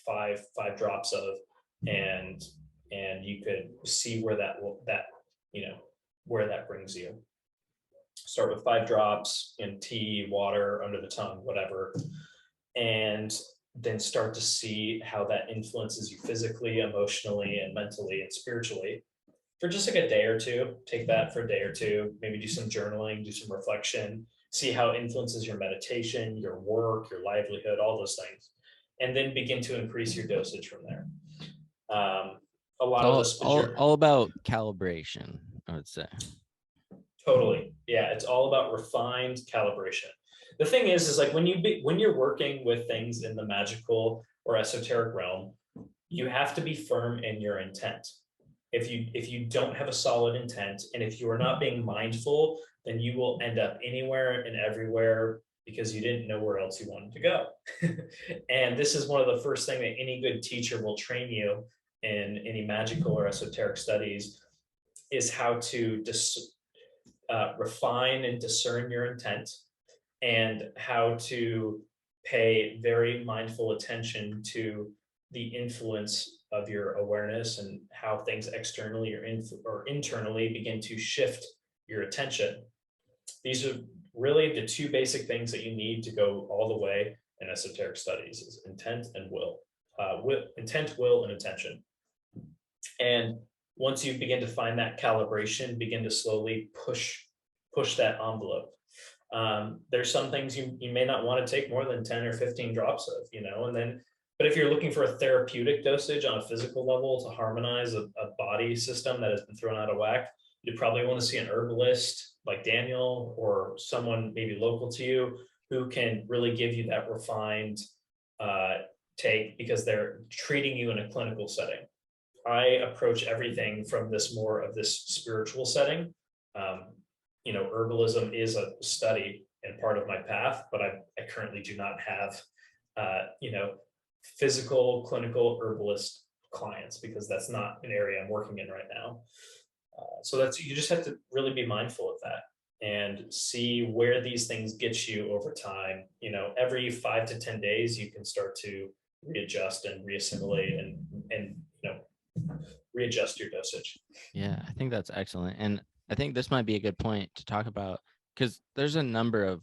5 drops of, and you could see where that where that brings you. Start with 5 drops in tea, water, under the tongue, whatever, and then start to see how that influences you physically, emotionally, and mentally and spiritually for just like a day or two. Take that for a day or two, maybe do some journaling, do some reflection, see how it influences your meditation, your work, your livelihood, all those things, and then begin to increase your dosage from there. A lot of this all about calibration, I would say. Totally. Yeah, it's all about refined calibration. The thing is like when you're working with things in the magical or esoteric realm, you have to be firm in your intent. If you don't have a solid intent, and if you are not being mindful, then you will end up anywhere and everywhere because you didn't know where else you wanted to go. And this is one of the first things that any good teacher will train you in any magical or esoteric studies, is how to refine and discern your intent, and how to pay very mindful attention to the influence of your awareness and how things externally or internally begin to shift your attention. These are really the 2 basic things that you need to go all the way in esoteric studies: is intent and will. Intent, will, and attention. And once you begin to find that calibration, begin to slowly push that envelope. There's some things you may not want to take more than 10 or 15 drops of, and then, but if you're looking for a therapeutic dosage on a physical level to harmonize a body system that has been thrown out of whack, you probably want to see an herbalist like Daniel, or someone maybe local to you, who can really give you that refined take, because they're treating you in a clinical setting. I approach everything from this more of this spiritual setting. Herbalism is a study and part of my path, but I currently do not have, physical clinical herbalist clients, because that's not an area I'm working in right now. So you just have to really be mindful of that and see where these things get you over time. Every 5 to 10 days, you can start to readjust and reassimilate and readjust your dosage. Yeah, I think that's excellent. And I think this might be a good point to talk about, because there's a number of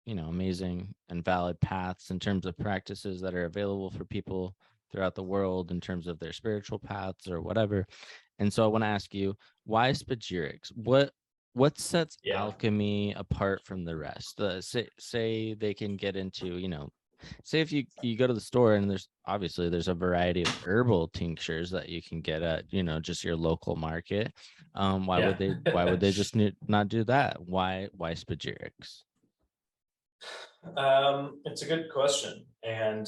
amazing and valid paths in terms of practices that are available for people throughout the world in terms of their spiritual paths or whatever. And so I want to ask you, why spagyrics? What sets alchemy apart from the rest? Say they can get into, say if you go to the store and there's a variety of herbal tinctures that you can get at, just your local market. Why would they just not do that? Why spagyrics? It's a good question. And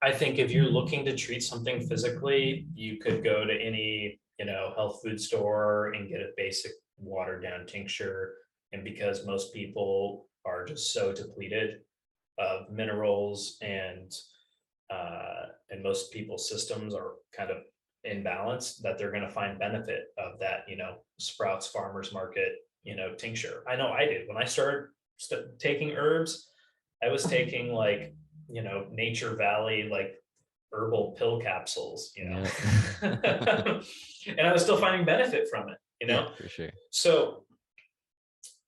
I think if you're looking to treat something physically, you could go to any, health food store and get a basic watered down tincture. And because most people are just so depleted of minerals, and most people's systems are kind of imbalanced, that they're going to find benefit of that, Sprouts Farmers Market, tincture. I know I did. When I started taking herbs, I was taking Nature Valley, herbal pill capsules, Yeah. and I was still finding benefit from it, Yeah, for sure. So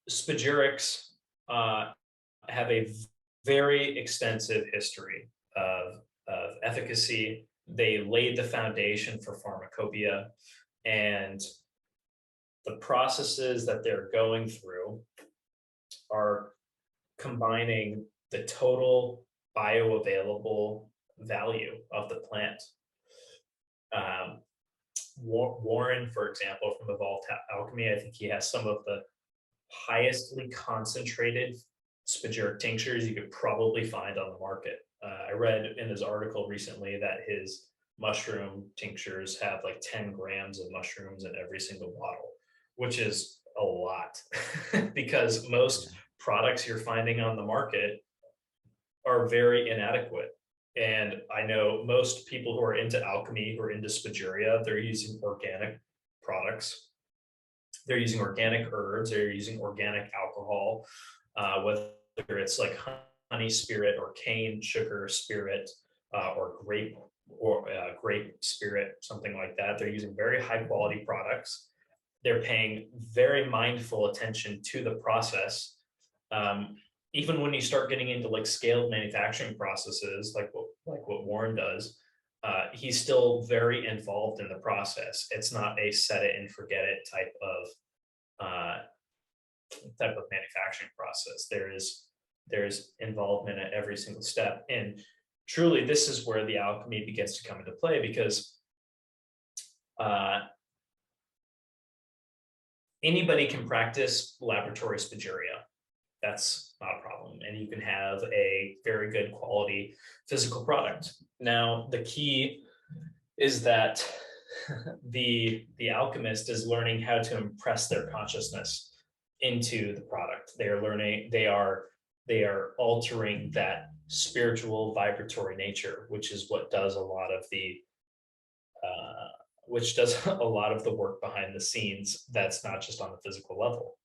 spagyrics have a very extensive history of efficacy. They laid the foundation for pharmacopoeia, and the processes that they're going through are combining the total bioavailable value of the plant. Warren, for example, from Evolved Alchemy, I think he has some of the highestly concentrated spagyric tinctures you could probably find on the market. I read in his article recently that his mushroom tinctures have like 10 grams of mushrooms in every single bottle, which is a lot because most products you're finding on the market are very inadequate. And I know most people who are into alchemy, who are into spagyria, they're using organic products. They're using organic herbs, they're using organic alcohol, whether it's like honey spirit or cane sugar spirit, or grape spirit, something like that. They're using very high quality products. They're paying very mindful attention to the process. Even when you start getting into like scaled manufacturing processes, like what Warren does, he's still very involved in the process. It's not a set it and forget it type of manufacturing process. There's involvement at every single step, and truly, this is where the alchemy begins to come into play, because anybody can practice laboratory spagyria. That's not a problem. And you can have a very good quality physical product. Now, the key is that the alchemist is learning how to impress their consciousness into the product. They are altering that spiritual vibratory nature, which is what does a lot of the work behind the scenes. That's not just on the physical level.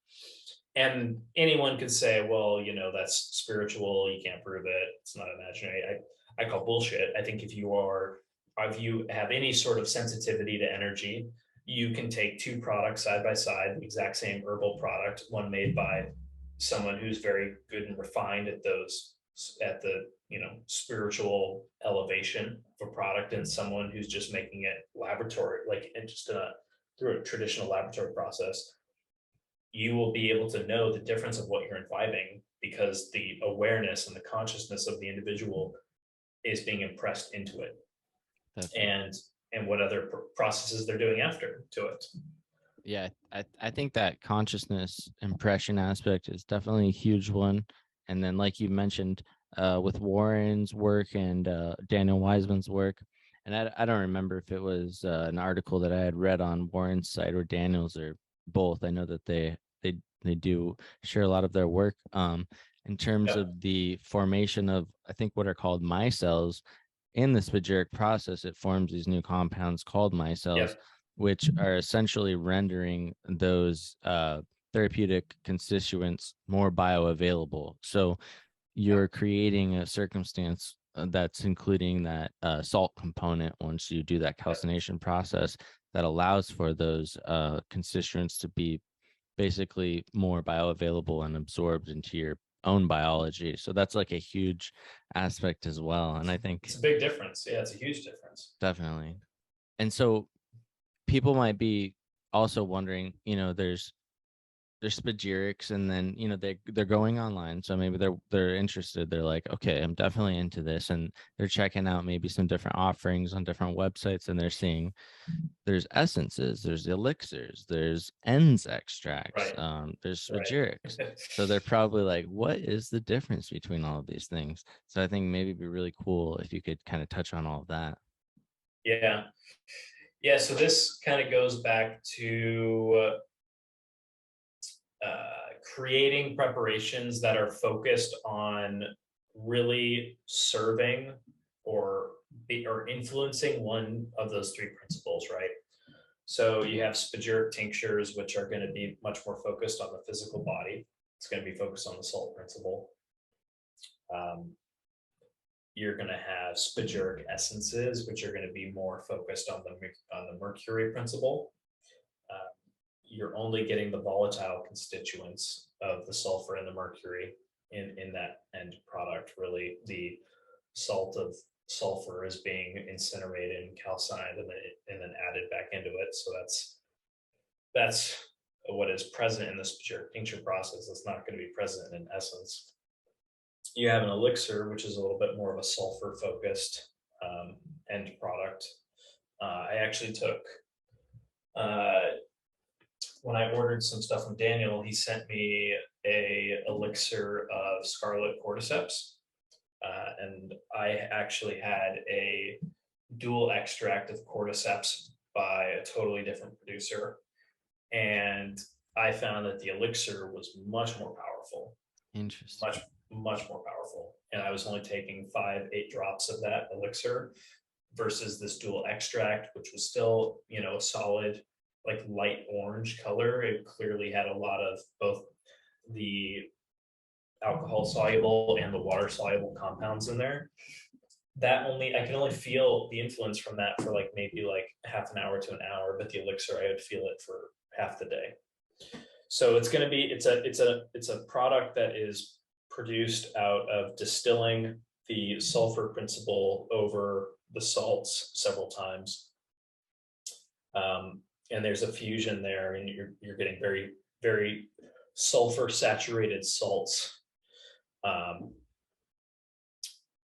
And anyone could say, well, that's spiritual, you can't prove it, it's not imaginary. I call bullshit. I think if you have any sort of sensitivity to energy, you can take two products side by side, the exact same herbal product, one made by someone who's very good and refined at the spiritual elevation of a product, and someone who's just making it laboratory, through a traditional laboratory process. You will be able to know the difference of what you're imbibing, because the awareness and the consciousness of the individual is being impressed into it. Definitely. And what other processes they're doing after to it. Yeah, I think that consciousness impression aspect is definitely a huge one. And then, like you mentioned, with Warren's work and Daniel Wiseman's work, and I don't remember if it was an article that I had read on Warren's site or Daniel's, or both. I know that they do share a lot of their work in terms of the formation of, I think, what are called micelles. In the spagyric process, it forms these new compounds called micelles, which are essentially rendering those therapeutic constituents more bioavailable. So you're creating a circumstance that's including that salt component once you do that calcination process, that allows for those constituents to be basically more bioavailable and absorbed into your own biology. So that's like a huge aspect as well. And I think it's a big difference. Yeah, it's a huge difference. Definitely. And so people might be also wondering, there's spagyrics, and then they're going online, so maybe they're interested, they're like, okay, I'm definitely into this, and they're checking out maybe some different offerings on different websites, and they're seeing there's essences, there's elixirs, there's ENS extracts, there's spagyrics. So they're probably like, what is the difference between all of these things? So I think maybe it'd be really cool if you could kind of touch on all of that. Yeah, so this kind of goes back to creating preparations that are focused on really serving or influencing one of those three principles, right? So you have spagyric tinctures, which are going to be much more focused on the physical body. It's going to be focused on the salt principle. You're going to have spagyric essences, which are going to be more focused on the mercury principle. You're only getting the volatile constituents of the sulfur and the mercury. in that end product. Really, the salt of sulfur is being incinerated and calcined and then added back into it. So that's what is present in the spagyric tincture process. That's not going to be present in essence. You have an elixir, which is a little bit more of a sulfur focused end product. I actually took, when I ordered some stuff from Daniel, he sent me a elixir of scarlet cordyceps. And I actually had a dual extract of cordyceps by a totally different producer. And I found that the elixir was much more powerful. Interesting. Much more powerful. And I was only taking 5-8 drops of that elixir versus this dual extract, which was still, you know, a solid, like light orange color. It clearly had a lot of both the alcohol soluble and the water soluble compounds in there. I could only feel the influence from that for like maybe like half an hour to an hour, but the elixir, I would feel it for half the day. So it's going to be, it's a product that is produced out of distilling the sulfur principle over the salts several times. And there's a fusion there, and you're getting very, very sulfur saturated salts,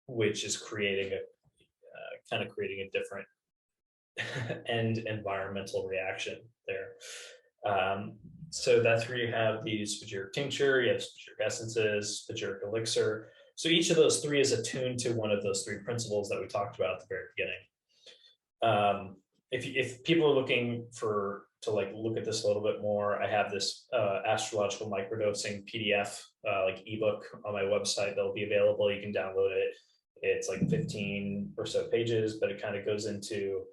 which is creating a different end environmental reaction there. So that's where you have the spagyric tincture, you have spagyric essences, spagyric elixir. So each of those three is attuned to one of those three principles that we talked about at the very beginning. If people are looking to like look at this a little bit more, I have this Astrological Microdosing PDF, like ebook on my website that'll be available. You can download it. It's like 15 or so pages, but it kind of goes into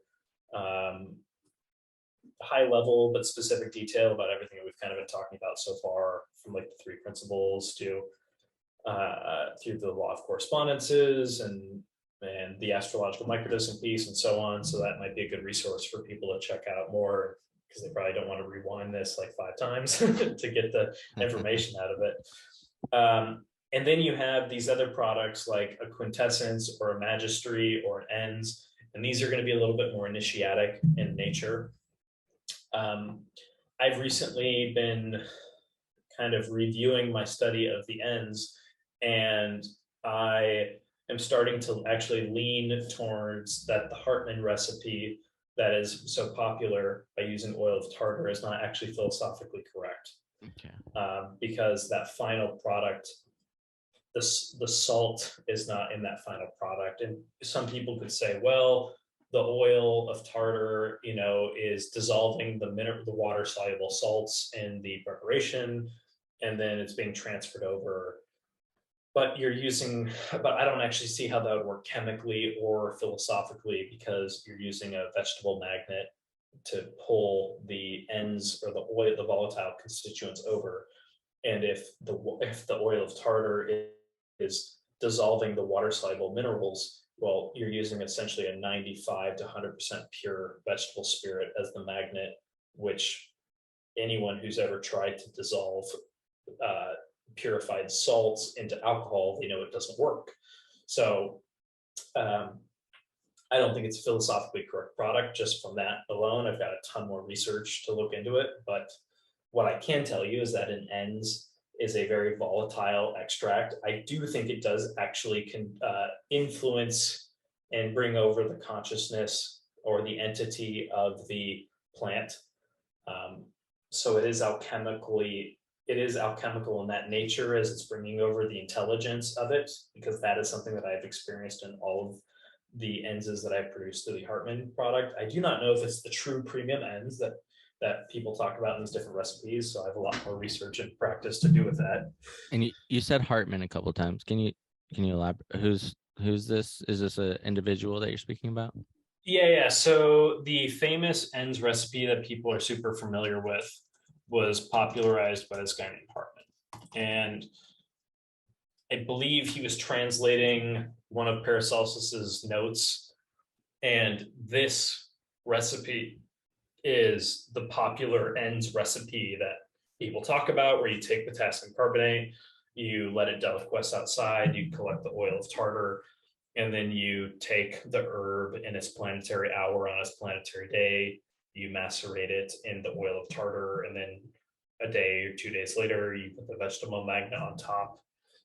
high level but specific detail about everything that we've kind of been talking about so far, from like the three principles to through the law of correspondences and the astrological microdosing piece and so on. So that might be a good resource for people to check out more, because they probably don't want to rewind this like 5 times to get the information out of it. And then you have these other products like a quintessence or a magistry or an ends, and these are going to be a little bit more initiatic in nature. I've recently been kind of reviewing my study of the ends, and I am starting to actually lean towards that the Hartmann recipe that is so popular by using oil of tartar is not actually philosophically correct. Okay. Because that final product, the salt is not in that final product. And some people could say, well, the oil of tartar, you know, is dissolving the water soluble salts in the preparation, and then it's being transferred over. But I don't actually see how that would work chemically or philosophically, because you're using a vegetable magnet to pull the ends or the oil, the volatile constituents over. And if the oil of tartar is dissolving the water soluble minerals, well, you're using essentially a 95 to 100% pure vegetable spirit as the magnet, which anyone who's ever tried to dissolve purified salts into alcohol, they know it doesn't work. So I don't think it's a philosophically correct product just from that alone. I've got a ton more research to look into it, but what I can tell you is that an ends is a very volatile extract. I do think it does actually influence and bring over the consciousness or the entity of the plant. So it is alchemical in that nature, as it's bringing over the intelligence of it, because that is something that I've experienced in all of the enses that I've produced through the Hartmann product. I do not know if it's the true premium ends that people talk about in these different recipes. So I have a lot more research and practice to do with that. And you said Hartmann a couple of times. Can you elaborate? Who's this? Is this an individual that you're speaking about? Yeah. So the famous ends recipe that people are super familiar with was popularized by this guy named Hartmann. And I believe he was translating one of Paracelsus's notes. And this recipe is the popular ends recipe that people talk about, where you take potassium carbonate you let it deliquesce outside, you collect the oil of tartar, and then you take the herb in its planetary hour on its planetary day, you macerate it in the oil of tartar, and then a day or 2 days later, you put the vegetable magna on top,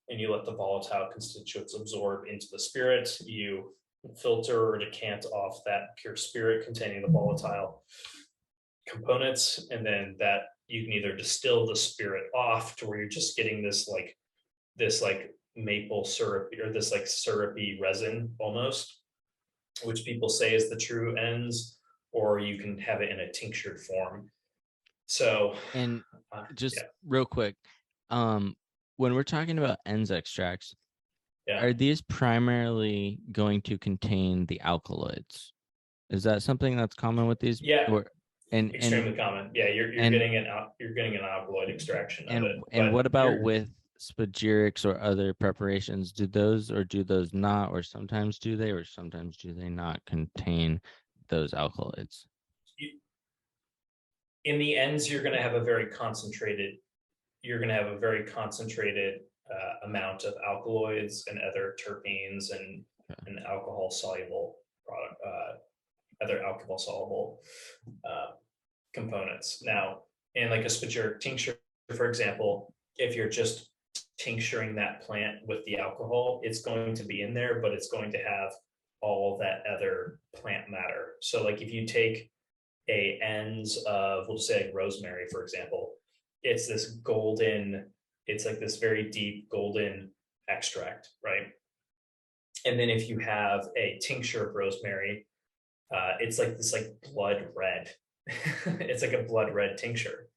and you let the volatile constituents absorb into the spirit. You filter or decant off that pure spirit containing the volatile components, and then that you can either distill the spirit off to where you're just getting this like maple syrup, or this like syrupy resin almost, which people say is the true ends, or you can have it in a tinctured form. So, and just real quick, when we're talking about ENS extracts, are these primarily going to contain the alkaloids? Is that something that's common with these? Yeah. Extremely common. Yeah, you're getting an alkaloid extraction of it. And what about with spagyrics or other preparations? Do those not, or sometimes do they not contain those alkaloids? In the ends, you're going to have a very concentrated amount of alkaloids and other terpenes and alcohol soluble product, other alcohol soluble components. Now, in like a spagyric tincture, for example, if you're just tincturing that plant with the alcohol, it's going to be in there, but it's going to have all that other plant matter. So like if you take a ends of, we'll just say like rosemary, for example, it's this very deep golden extract, right? And then if you have a tincture of rosemary, it's like this like blood red. It's like a blood red tincture.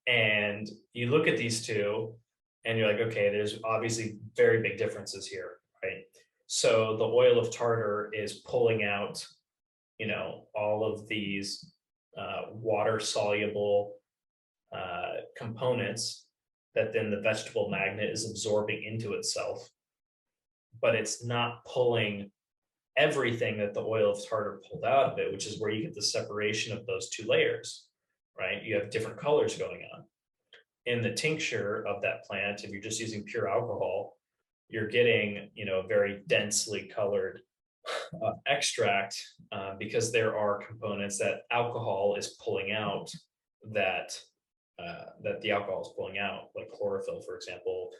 And you look at these two and you're like, okay, there's obviously very big differences here, right? So the oil of tartar is pulling out, all of these water soluble components that then the vegetable magnet is absorbing into itself, but it's not pulling everything that the oil of tartar pulled out of it, which is where you get the separation of those two layers, right? You have different colors going on. In the tincture of that plant, if you're just using pure alcohol, you're getting, very densely colored extract because there are components that alcohol is pulling out that the alcohol is pulling out, like chlorophyll, for example.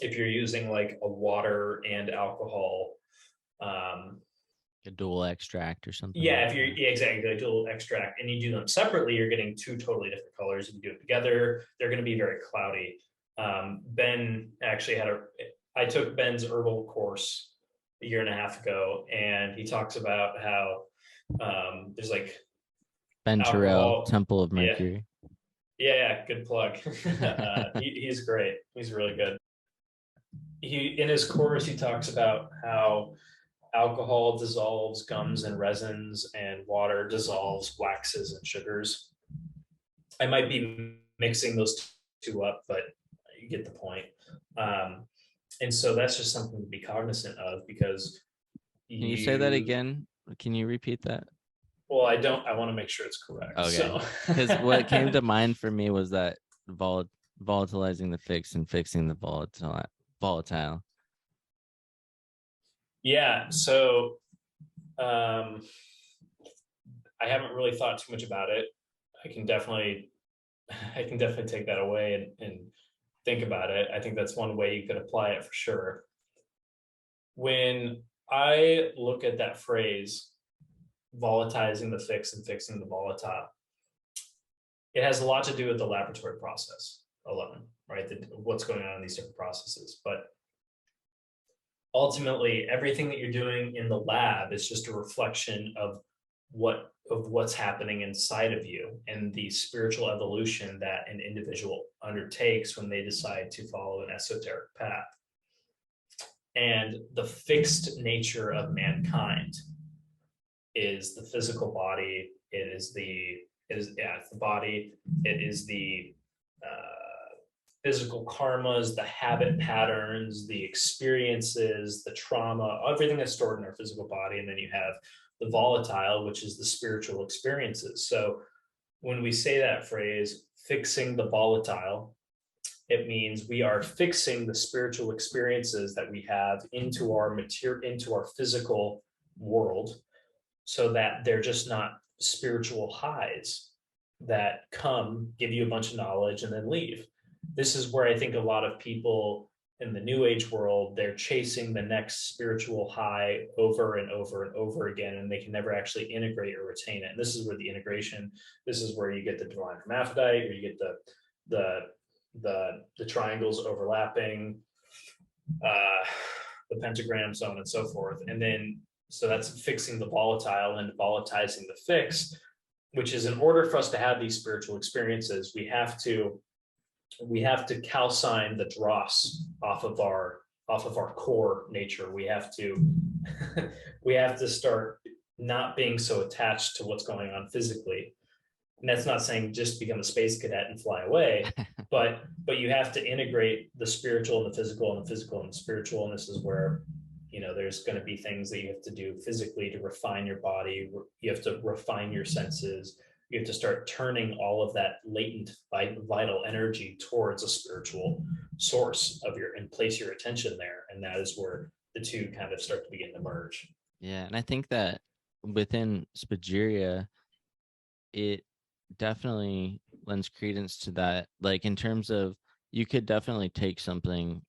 If you're using like a water and alcohol, a dual extract or something. Yeah, exactly, a dual extract, and you do them separately, you're getting two totally different colors. If you do it together, they're going to be very cloudy. Ben actually I took Ben's herbal course a year and a half ago, and he talks about how there's like Ben Terrell, Temple of Mercury. Yeah, good plug. He's great. He's really good. In his course, he talks about how alcohol dissolves gums and resins, and water dissolves waxes and sugars. I might be mixing those two up, but you get the point. And so that's just something to be cognizant of, because Can you say that again? Can you repeat that? Well, I want to make sure it's correct. Okay. Because what came to mind for me was that volatilizing the fixed and fixing the volatile. Yeah. So I haven't really thought too much about it. I can definitely take that away and think about it. I think that's one way you could apply it for sure. When I look at that phrase, volatilizing the fixed and fixing the volatile, it has a lot to do with the laboratory process alone, right? What's going on in these different processes. But ultimately, everything that you're doing in the lab is just a reflection of what's happening inside of you and the spiritual evolution that an individual undertakes when they decide to follow an esoteric path. And the fixed nature of mankind is the physical body. It's the body. It is the physical karmas, the habit patterns, the experiences, the trauma, everything that's stored in our physical body. And then you have the volatile, which is the spiritual experiences. So when we say that phrase, fixing the volatile, It means we are fixing the spiritual experiences that we have into our into our physical world, so that they're just not spiritual highs that come, give you a bunch of knowledge, and then leave. This is where I think a lot of people in the new age world, they're chasing the next spiritual high over and over and over again, and they can never actually integrate or retain it. And this is where the integration, this is where you get the divine hermaphrodite, or you get the triangles overlapping, the pentagram, so on and so forth. And then, so that's fixing the volatile and volatilizing the fixed, which is, in order for us to have these spiritual experiences, we have to calcine the dross off of our core nature. We have to start not being so attached to what's going on physically. And that's not saying just become a space cadet and fly away, but you have to integrate the spiritual and the physical, and the physical and the spiritual. And this is where, there's going to be things that you have to do physically to refine your body. You have to refine your senses. You have to start turning all of that latent vital energy towards a spiritual source and place your attention there. And that is where the two kind of start to begin to merge. Yeah. And I think that within Spagyria, it definitely lends credence to that. Like, in terms of, you could definitely take something,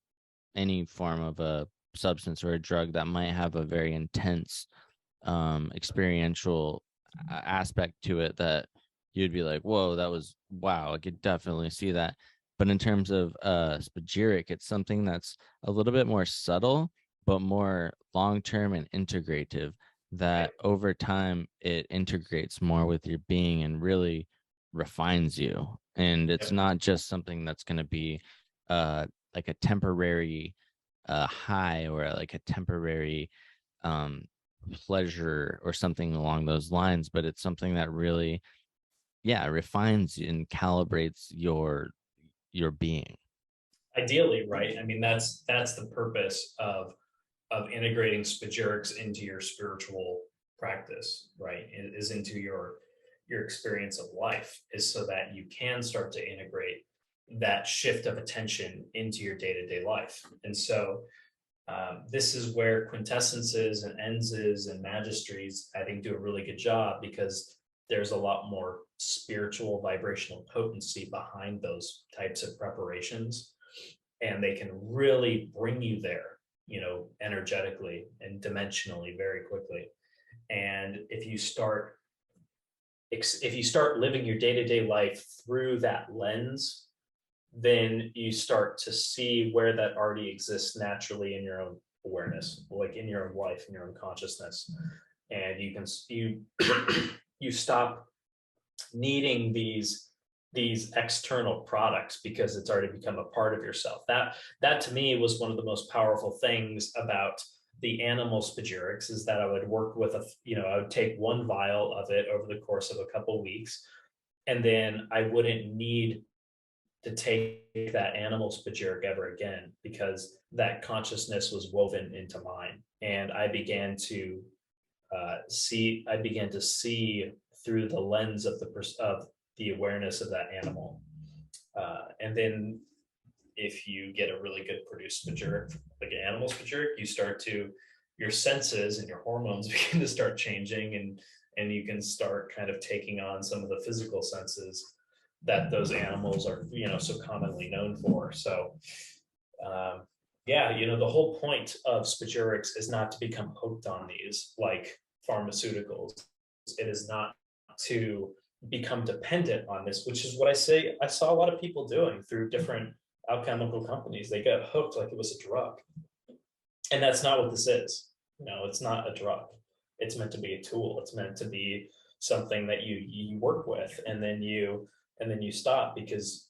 any form of a substance or a drug that might have a very intense experiential aspect to it, that you'd be like, whoa, wow, I could definitely see that. But in terms of spagyric, it's something that's a little bit more subtle, but more long-term and integrative, that over time it integrates more with your being and really refines you. And it's not just something that's going to be like a temporary high, or like a temporary pleasure or something along those lines, but it's something that really refines and calibrates your being. Ideally, right? I mean, that's the purpose of integrating spagyrics into your spiritual practice, right? Is into your experience of life, is so that you can start to integrate that shift of attention into your day-to-day life. And so this is where quintessences and enses and magistries, I think, do a really good job, because there's a lot more spiritual vibrational potency behind those types of preparations, and they can really bring you there, energetically and dimensionally very quickly. And if you start living your day-to-day life through that lens, then you start to see where that already exists naturally in your own awareness, like in your own life, in your own consciousness. And you stop needing these external products, because it's already become a part of yourself. That to me was one of the most powerful things about the animal spagyrics, is that I would work with I would take one vial of it over the course of a couple of weeks, and then I wouldn't need to take that animal spagyric ever again, because that consciousness was woven into mine. And I began to see through the lens of the awareness of that animal. And then if you get a really good produced spagyric, like an animal spagyric, your senses and your hormones begin to start changing, and you can start kind of taking on some of the physical senses that those animals are, so commonly known for. So, the whole point of spagyrics is not to become hooked on these like pharmaceuticals. It is not to become dependent on this, which is what I saw a lot of people doing through different alchemical companies. They got hooked like it was a drug. And that's not what this is. It's not a drug. It's meant to be a tool. It's meant to be something that you work with, and then you stop, because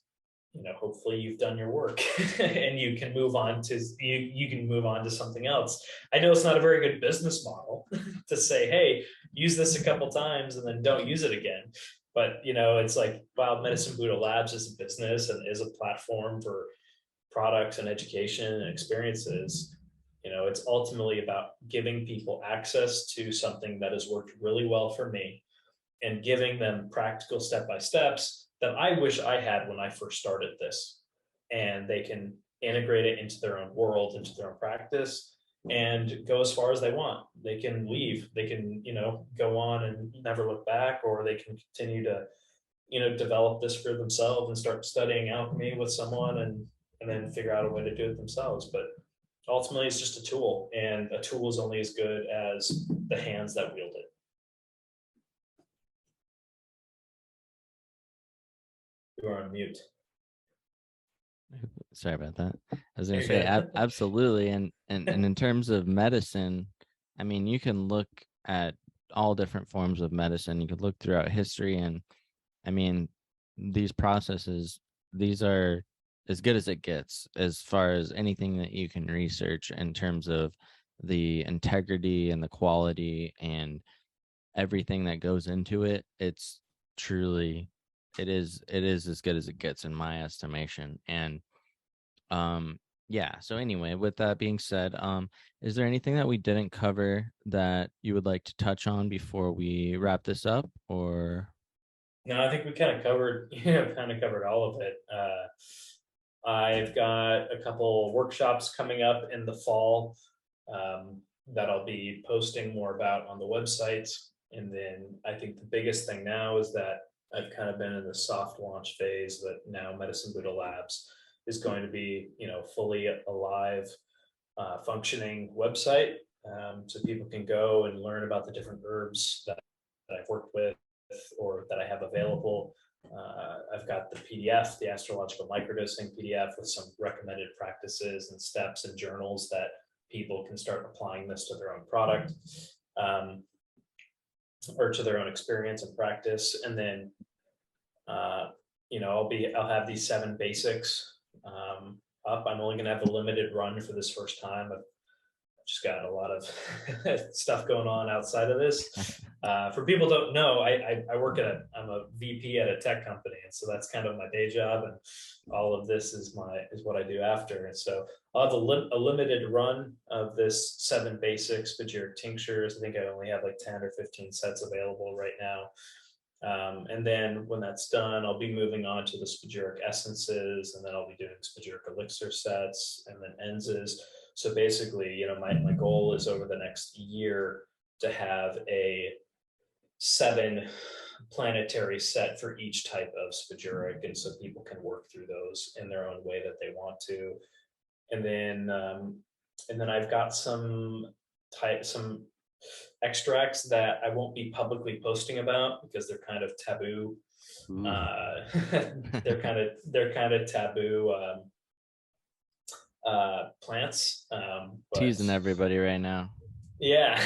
hopefully you've done your work and you can move on to something else. I know it's not a very good business model to say, hey, use this a couple times and then don't use it again. But it's like Wild Medicine Buddha Labs is a business and is a platform for products and education and experiences. It's ultimately about giving people access to something that has worked really well for me, and giving them practical step-by-steps that I wish I had when I first started this. and they can integrate it into their own world, into their own practice, and go as far as they want. They can leave, they can, go on and never look back, or they can continue to, develop this for themselves and start studying alchemy with someone, and then figure out a way to do it themselves. But ultimately, it's just a tool, and a tool is only as good as the hands that wield it. You are on mute. Sorry about that. I was going to say, absolutely. And in terms of medicine, I mean, you can look at all different forms of medicine. You could look throughout history, and I mean, these processes, these are as good as it gets as far as anything that you can research in terms of the integrity and the quality and everything that goes into it. It's truly, it is as good as it gets in my estimation. And yeah, so anyway, with that being said, is there anything that we didn't cover that you would like to touch on before we wrap this up? Or no, I think we kind of covered all of it. I've got a couple workshops coming up in the fall that I'll be posting more about on the website. And then I think the biggest thing now is that I've kind of been in the soft launch phase, that now Medicine Buddha Labs is going to be, fully alive, functioning website. So people can go and learn about the different herbs that I've worked with or that I have available. I've got the PDF, the Astrological Microdosing PDF, with some recommended practices and steps and journals that people can start applying this to their own product, or to their own experience and practice. And then, I'll have these 7 basics up. I'm only going to have a limited run for this first time. I've just got a lot of stuff going on outside of this. For people who don't know, I'm a VP at a tech company, and so that's kind of my day job, and all of this is what I do after. And so I'll have a limited run of this 7 basic Spagyric tinctures. I think I only have like 10 or 15 sets available right now. And then when that's done, I'll be moving on to the Spagyric essences, and then I'll be doing Spagyric elixir sets, and then enses. So basically, my goal is over the next year to have a 7 planetary set for each type of Spagyric, and so people can work through those in their own way that they want to. And then I've got some extracts that I won't be publicly posting about because they're kind of taboo. They're kind of taboo plants. Teasing everybody right now. Yeah,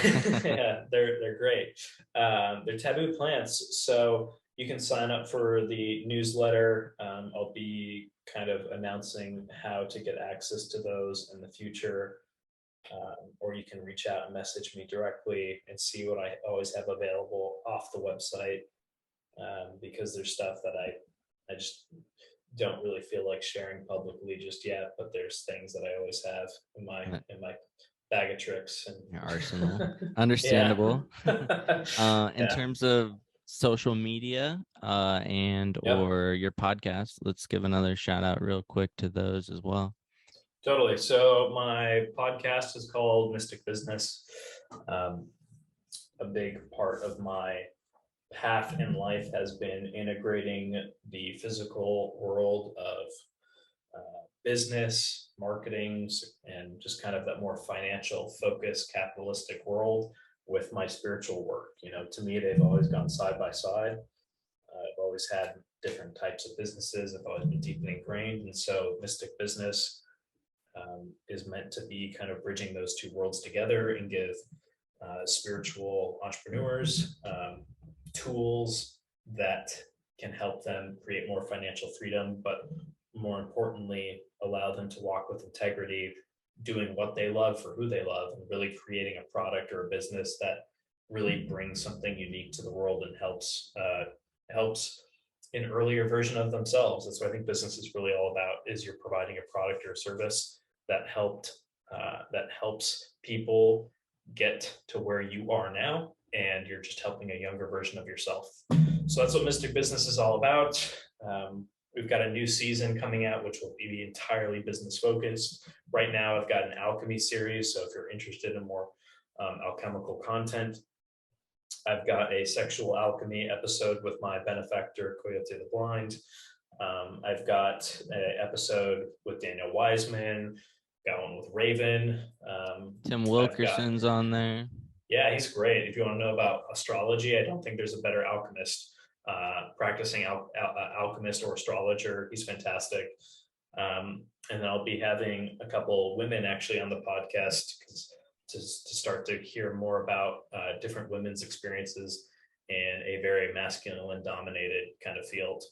yeah, they're great. They're taboo plants, so you can sign up for the newsletter. I'll be kind of announcing how to get access to those in the future. Or you can reach out and message me directly and see what I always have available off the website, because there's stuff that I just don't really feel like sharing publicly just yet, but there's things that I always have in my bag of tricks and your arsenal. Understandable. In terms of social media or your podcast, let's give another shout out real quick to those as well. Totally. So my podcast is called Mystic Business. A big part of my path in life has been integrating the physical world of business, marketing, and just kind of that more financial focused capitalistic world with my spiritual work. To me, they've always gone side by side. I've always had different types of businesses. I've always been deeply ingrained. And so Mystic Business is meant to be kind of bridging those two worlds together and give spiritual entrepreneurs tools that can help them create more financial freedom, but more importantly, allow them to walk with integrity, doing what they love for who they love, and really creating a product or a business that really brings something unique to the world and helps an earlier version of themselves. That's what I think business is really all about, is you're providing a product or a service that helps people get to where you are now, and you're just helping a younger version of yourself. So that's what Mystic Business is all about. We've got a new season coming out, which will be entirely business focused. Right now, I've got an alchemy series. So if you're interested in more alchemical content, I've got a sexual alchemy episode with my benefactor, Coyote the Blind. I've got an episode with Daniel Wiseman, got one with Raven. Tim Wilkerson's on there. Yeah, he's great. If you want to know about astrology, I don't think there's a better alchemist, practicing alchemist or astrologer. He's fantastic. And then I'll be having a couple women actually on the podcast to start to hear more about different women's experiences in a very masculine and dominated kind of field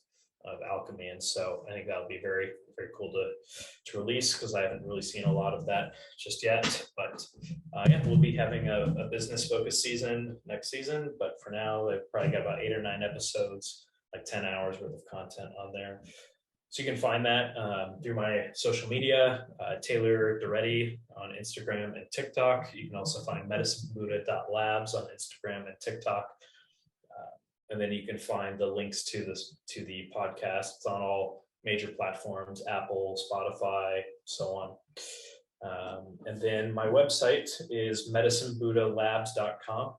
of alchemy. And so I think that'll be very, very cool to release, because I haven't really seen a lot of that just yet. But yeah, we'll be having a business focused season next season. But for now, I've probably got about 8 or 9 episodes, like 10 hours worth of content on there. So you can find that through my social media, Taylor Doretti on Instagram and TikTok. You can also find medicinebuddha.labs on Instagram and TikTok. And then you can find the links to the podcast. It's on all major platforms, Apple, Spotify, so on. And then my website is medicinebuddhalabs.com.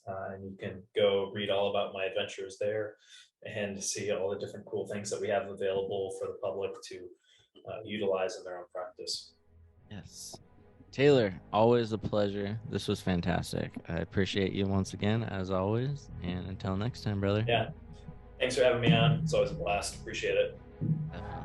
And you can go read all about my adventures there and see all the different cool things that we have available for the public to utilize in their own practice. Yes. Taylor, always a pleasure. This was fantastic. I appreciate you once again, as always. And until next time, brother. Yeah. Thanks for having me on. It's always a blast. Appreciate it. Definitely.